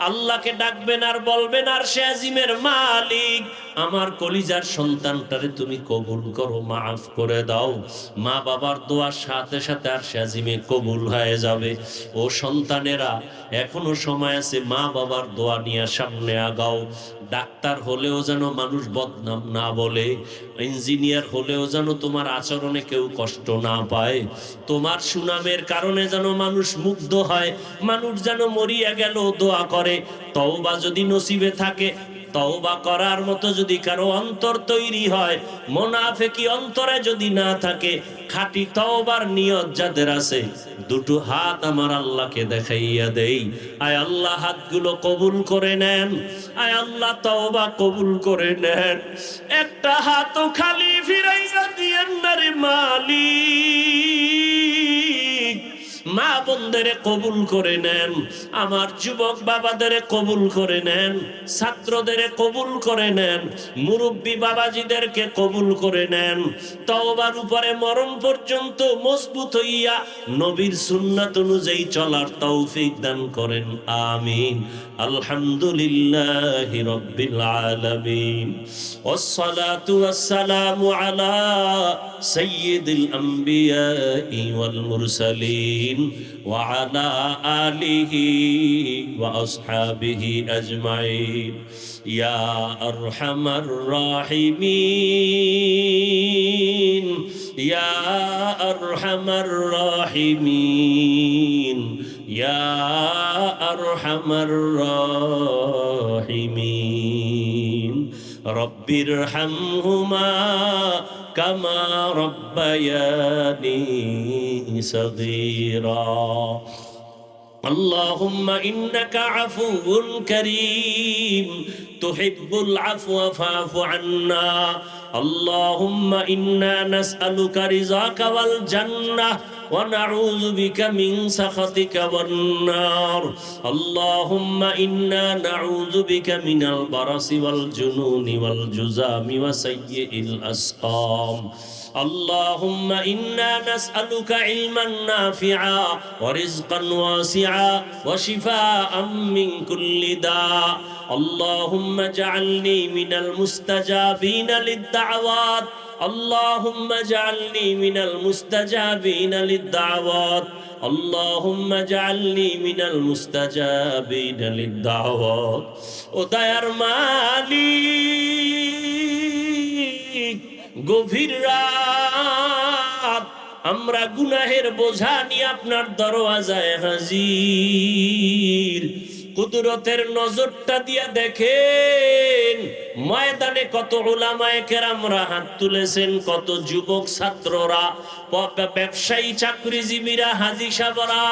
আল্লাহকে ডাকবেন আর বলবেন, আর সে আজিমের মালিক, আমার কলিজার সন্তানটারে তুমি কবুল করো, মাফ করে দাও। মা বাবার দোয়ার সাথে সাথে আর সে আজিমে কবুল হয়ে যাবে। ও সন্তানেরা, এখনো সময় আছে, মা বাবার দোয়া নিয়ে সামনে আগাও। ডাক্তার হলেও যেন মানুষ বদনাম না বলে, ইঞ্জিনিয়ার হলেও যেন তোমার আচরণে কেউ কষ্ট না পায়, তোমার সুনামের কারণে যেন মানুষ মুগ্ধ হয়, মানুষ যেন মরিয়া গেল দোয়া করে। তওবা যদি নসিবে থাকে, তওবা করার মতো যদি কারো অন্তর তৈরি হয়, মুনাফিকি অন্তরে যদি না থাকে, খাঁটি তওবার নিয়ত যাদের আছে, দুটো হাত আমার আল্লাহকে দেখাইয়া দেই। আয় আল্লাহ, হাতগুলো কবুল করে নেন। আয় আল্লাহ, তওবা কবুল করে নেন। একটা হাতও খালি ফিরাইয়া দিয়েন না রে মালিক। মা বোনদের কবুল করে নেন, আমার যুবক বাবাদের কবুল করে নেন, ছাত্রদের কবুল করে নেন, মুরব্বী বাবাজিদেরকে কবুল করে নেন। তওবার উপরে মরণ পর্যন্ত মজবুত হইয়া নবীর সুন্নাত অনুযায়ী চলার তৌফিক দান করেন, আমিন। আলহামদুলিল্লাহি রাব্বিল আলামিন, ওয়াসসালাতু ওয়াসসালামু আলা সাইয়্যিদিল আমবিয়াই ওয়াল মুরসালিন ওয়া আলা আলিহি ওয়া আসহাবিহি আজমাইন। ইয়া আরহামার রাহিমিন, ইয়া আরহামার রাহিমিন, ইয়া আরহামার রাহিমিন। الراحمين رب ارحمهما كما ربياني صغيرا اللهم إنك عفو كريم تحب العفو فاعف عنا اللهم إنا نسألك رضاك والجنة ونعوذ بك من سخطك والنار اللهم إنا نعوذ بك من البرص والجنون والجذام وسيء الأسقام اللهم إنا نسألك علما نافعا ورزقا واسعا وشفاء من كل داء اللهم اجعلني من المستجابين للدعوات اللهم اجعلني من المستجابين للدعوات اللهم اجعلني من المستجابين للدعوات ودير মালিক গভীর রাত আমরা গুনাহের বোঝা নিয়ে আপনার দরওয়াজায় হাজির কুদরতের নজরটা দিয়া দেখেন ময়দানে কত উলামায়ে কেরামরা হাত তুলেছেন কত যুবক ছাত্ররা ব্যবসায়ী চাকরিজীবীরা হাজী সাহেবরা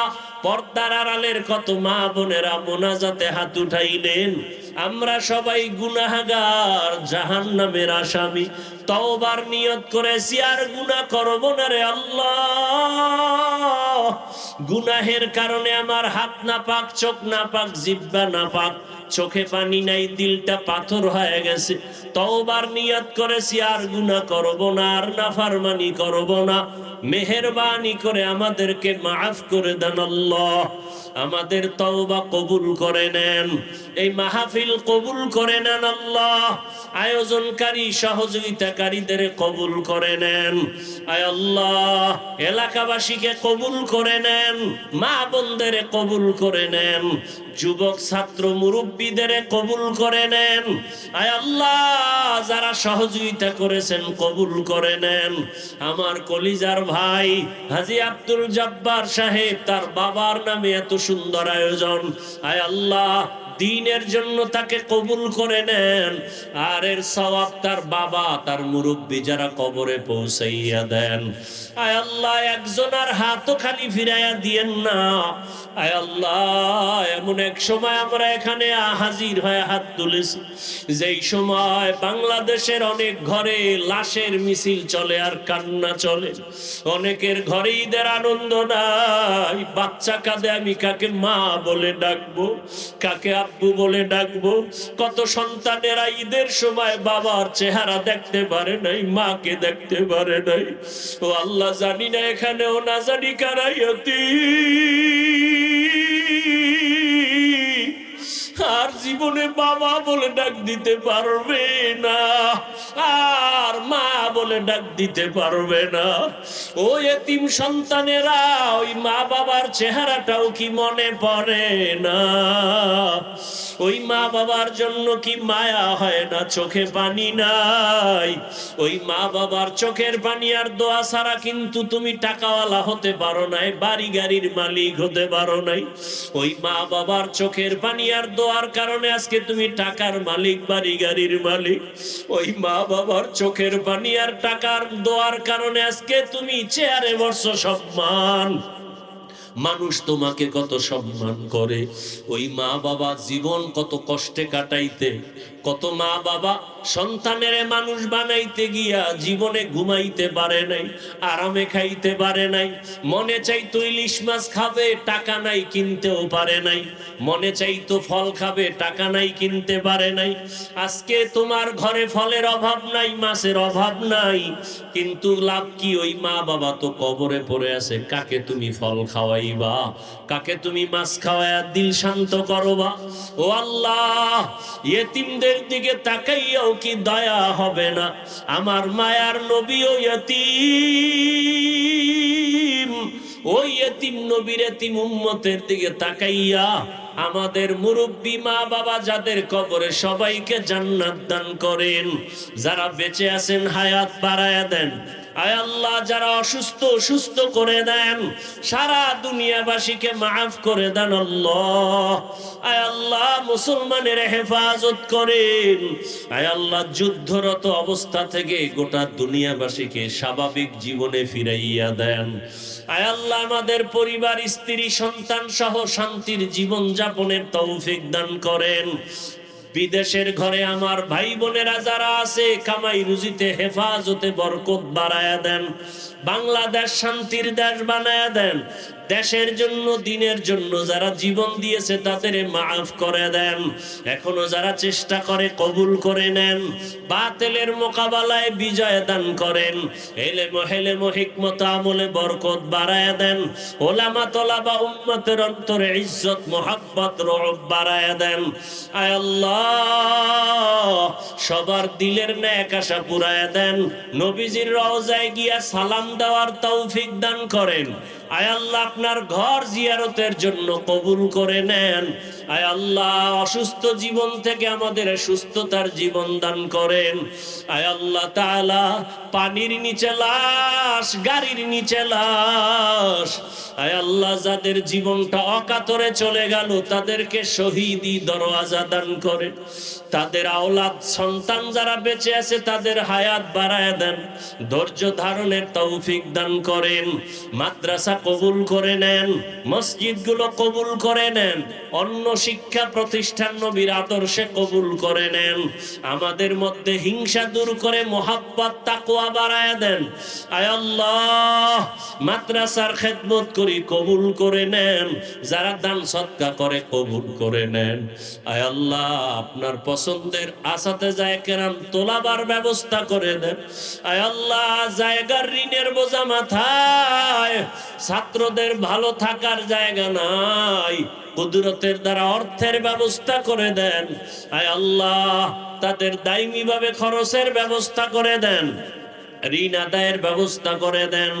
পর্দার আড়ালের কত মা বোনেরা মোনাজাতে হাত উঠাইলেন আমরা সবাই গুনাহগার জাহান্নামের আসামি তওবার নিয়ত করেছি আর গুনাহ করব না রে আল্লাহ গুনাহের কারণে আমার হাত নাপাক চোখ নাপাক জিহ্বা নাপাক চোখে পানি নাই দিলটা পাথর হয়ে গেছে তওবার নিয়ত করেছি আর গুনাহ করব না আর নাফরমানি করব না মেহেরবানি করে আমাদেরকে মাফ করে দেন আল্লাহ আমাদের তওবা কবুল করে নেন এই মাহফিল কবুল করে নেন আল্লাহ আয়োজনকারী সহযোগিতাকারীদের কবুল করে নেন আয় আল্লাহ এলাকাবাসীকে কবুল করে নেন মা বোনদের কবুল করে নেন যুবক ছাত্র মুরব্বীদের কবুল করে নেন আয় আল্লাহ যারা সহযোগিতা করেছেন কবুল করে নেন আমার কলিজার ভাই হাজী আব্দুল জব্বার সাহেব তার বাবার নামে এত সুন্দর আয়োজন আয় আল্লাহ দ্বীনের জন্য তাকে কবুল করে নেন আর এর সওয়াব তার বাবা তার মুরব্বি যারা কবরে পৌঁছাইয়া দেন আয় আল্লাহ একজনের হাতও খালি ফিরাইয়া দিয়েন না আয় আল্লাহ এমন এক সময় আমরা এখানে হাজির হয়ে হাত তুলেছি যেই সময় বাংলাদেশের অনেক ঘরে লাশের মিছিল চলে আর কান্না চলে অনেকের ঘরে ঈদের আনন্দ নাই বাচ্চা কাঁদে আমি কাকে মা বলে ডাকবো কাকে আব্বু বলে ডাকবো কত সন্তানেরা ঈদের সময় বাবার চেহারা দেখতে পারে নাই মাকে দেখতে পারে নাই ও আল্লাহ জানি না এখানেও না জানি কারাইয়তি আর জীবনে বাবা বলে ডাক দিতে পারবে না আর মা বলে ডাক দিতে পারবে না ও এতিম সন্তানেরা ওই মা বাবার চেহারাটাও কি মনে পড়ে না ওই মা বাবার জন্য কি মায়া হয় না চোখে পানি নাই ওই মা বাবার চোখের পানি আর দোয়া ছাড়া কিন্তু তুমি টাকাওয়ালা হতে পারো নাই বাড়ি গাড়ির মালিক হতে পারো নাই ওই মা বাবার চোখের পানি আর দোয়ার কারণে আজকে তুমি টাকার মালিক বাড়ি গাড়ির মালিক ওই মা বাবার চোখের পানি আর টাকার দোয়ার কারণে আজকে তুমি চেয়ারে বসছো সম্মান মানুষ তোমাকে কত সম্মান করে ওই মা বাবা জীবন কত কষ্টে কাটাইতে কত মা বাবা সন্তানের মানুষ বানাইতে গিয়া জীবনে ঘুমাইতে পারে নাই আরামে খাইতে পারে নাই মনে চাইতো ইলিশ মাছ খাবে টাকা নাই কিনতেও পারে নাই মনে চাইতো ফল খাবে টাকা নাই কিনতে পারে নাই আজকে তোমার ঘরে ফলের অভাব নাই মাছের অভাব নাই কিন্তু লাভ কি ওই মা বাবা তো কবরে পড়ে আছে কাকে তুমি ফল খাওয়াইবা কাকে তুমি মাছ খাওয়ায়া দিল শান্ত করবা ও আল্লাহ ইয়েতিমদের দিকে তাকাইয়াও কি দয়া হবে না আমার মায়ার নবীও ইয়েতিম ওই ইয়েতিম নবীর ইয়েতিম উম্মতের দিকে তাকাইয়া আমাদের মুরব্বী মা বাবা যাদের কবরে সবাইকে জান্নাত দান করেন যারা বেঁচে আছেন হায়াত বাড়ায়া দেন আয় আল্লাহ যারা অসুস্থ সুস্থ করে দেন, সারা দুনিয়াবাসীকে মাফ করে দেন আল্লাহ। আয় আল্লাহ মুসলমানের হেফাজত করেন। আয় আল্লাহ যুদ্ধরত অবস্থা থেকে গোটা দুনিয়াবাসীকে স্বাভাবিক জীবনে ফিরাইয়া দেন। আয় আল্লাহ আমাদের পরিবার, স্ত্রী, সন্তান সহ শান্তির জীবন যাপনের তৌফিক দান করেন। বিদেশের ঘরে আমার ভাই বোনেরা যারা আছে, কামাই রুজিতে হেফাজতে বরকত বাড়ায়া দেন। বাংলাদেশ শান্তির দেশ বানায়া দেন। দেশের জন্য, দিনের জন্য যারা জীবন দিয়েছে তাদের মাফ করে দেন। এখনো যারা চেষ্টা করে কবুল করে নেন। বাতিলের মোকাবেলায় বিজয় দান করেন। হেলেম হিকমত আমলে বরকত বাড়ায়া দেন। ওলামা তোলাবা উম্মতের অন্তরে ইজ্জত মোহাব্বত রব বাড়ায়া দেন। আয় আল্লাহ সবার দিলের ন্যাক আশা পুরায়া দেন। নবীজির রওজায় গিয়া সালাম দেওয়ার তৌফিক দান করেন। আয় আল্লাহ আপনার ঘর জিয়ারতের জন্য কবুল করে নেন। আয় আল্লাহ অসুস্থ জীবন থেকে আমাদের সুস্থতার জীবন দান করেন। আয় আল্লাহ তাআলা পানির নিচে লাশ, গাড়ির নিচে লাশ, আয় আল্লাহ যাদের জীবনটা অকাতরে চলে গেল তাদেরকে শহীদি দরওয়াজা দান করেন। তাদের আওলাদ সন্তান যারা বেঁচে আছে তাদের হায়াত বাড়ায় দেন। ধৈর্য ধারণের তৌফিক দান করেন। মাদ্রাসা কবুল করে নেন। মসজিদগুলো কবুল করে নেন। অন্য শিক্ষা প্রতিষ্ঠান নবীর আদর্শে কবুল করে নেন। আমাদের মধ্যে হিংসা দূর করে মোহাব্বত তাকওয়া বাড়ায় দেন। আয় আল্লাহ মাদ্রাসার খেদমত করি কবুল করে নেন। যারা দান সদকা করে কবুল করে নেন। আয় আল্লাহ আপনার পছন্দের আসাতেজায়ে কেরাম তোলাবার ব্যবস্থা করে দেন। আয় আল্লাহ জায়গার ঋণের বোঝা মাথায়, ছাত্রদের ভালো থাকার জায়গা নাই, কুদরতের দ্বারা অর্থের ব্যবস্থা করে দেন। আয় আল্লাহ তাদের দায়মি ভাবে খরচের ব্যবস্থা করে দেন। ঋণ আদায়ের ব্যবস্থা করে দেন।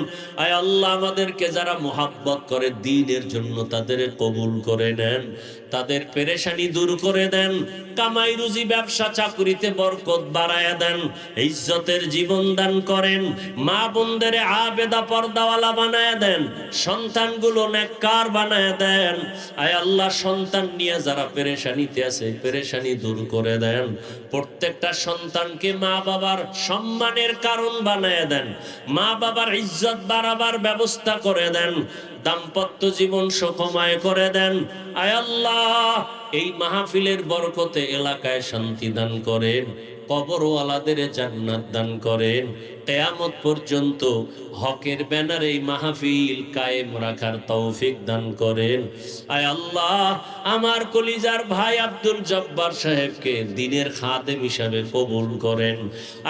আয় আল্লাহ আমাদেরকে যারা মোহাব্বত করে দ্বীনের জন্য তাদের কবুল করে নেন। তাদের পেরেশানি দূর করে দেন। কামাই রুজি ব্যবসা চাকরিতে বরকত বাড়ায়া দেন। ইজ্জতের জীবন দান করেন। মা বোনদের আবেদা পর্দাওয়ালা বানায়া দেন। সন্তানগুলো নেককার বানায়া দেন। আয় আল্লাহ সন্তান নিয়ে যারা পেরেশানিতে আছে পেরেশানি দূর করে দেন। প্রত্যেকটা সন্তানকে মা বাবার সম্মানের কারণ বানায়া দেন। মা বাবার ইজ্জত বাড়াবার ব্যবস্থা করে দেন। দাম্পত্য জীবন সুখময় করে দেন। আয় আল্লাহ এই মাহফিলের বরকতে এলাকায় শান্তি দান করেন। কবরওয়ালাদের জান্নাত দান করেন। কিয়ামত পর্যন্ত হকের ব্যানারে এই মাহফিল কায়েম রাখার তৌফিক দান করেন। আয় আল্লাহ আমার কলিজার ভাই আব্দুল জব্বার সাহেবকে দ্বীনের খাদেম হিসাবে কবুল করেন।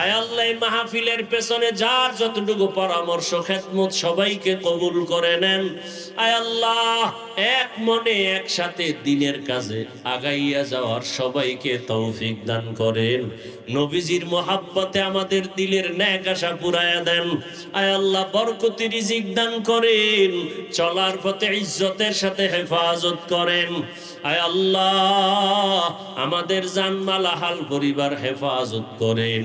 আয় আল্লাহ এই মাহফিলের পেছনে যার যতটুকু পরামর্শ খেদমত সবাইকে কবুল করে নেন। আয় আল্লাহ এক মনে একসাথে দ্বীনের কাজে আগাইয়া যাওয়ার সবাইকে তৌফিক দান করেন। নবীজির মোহাব্বতে আমাদের দিলের ন্যাক আশা পুরায়া দেন। আয় আল্লাহ বরকতি রিজিক দান করেন। চলার পথে ইজ্জতের সাথে হেফাজত করেন। আয় আল্লাহ আমাদের জানমাল হাল পরিবার হেফাজত করেন।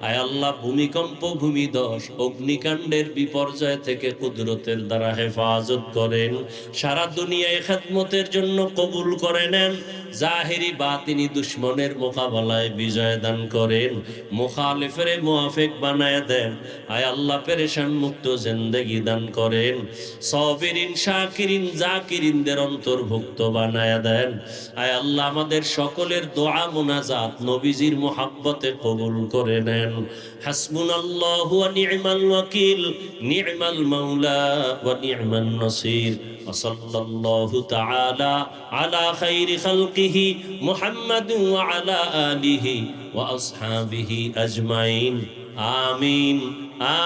আয় আল্লাহ ভূমিকম্প ভূমিধস অগ্নিকাণ্ডের বিপর্যয় থেকে কুদরতের দ্বারা হেফাজত করেন। সারা দুনিয়ায় খেদমতের জন্য কবুল করে নেন। জাহেরি বাতিনি দুশ্মনের মোকাবেলায় বিজয় দান করেন। মুখালিফের মুআফিক বানায় দেন। আয় আল্লাহ পেরেশান মুক্ত জিন্দেগি দান করেন। সাবিরিন শাকিরিন জাকিরিনদের অন্তর্ভুক্ত বানায় দেন। আয় আল্লাহ আমাদের সকলের দোয়া মুনাজাত নবীজির মুহাব্বতে কবুল করে নেন। হাসবুনাল্লাহু ওয়া নি'মাল ওয়াকিল, নি'মাল মাওলা ওয়া নি'মান নাসির। ওয়াসাল্লাল্লাহু তাআলা আলা খাইরি খালকিহি মুহাম্মাদিন ওয়া আলা আলিহি ওয়া আসহাবিহি আজমাইন। আমিন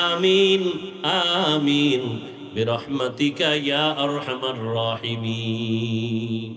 আমিন আমিন বিরহমাতিকা ইয়া আরহামার রাহিমিন।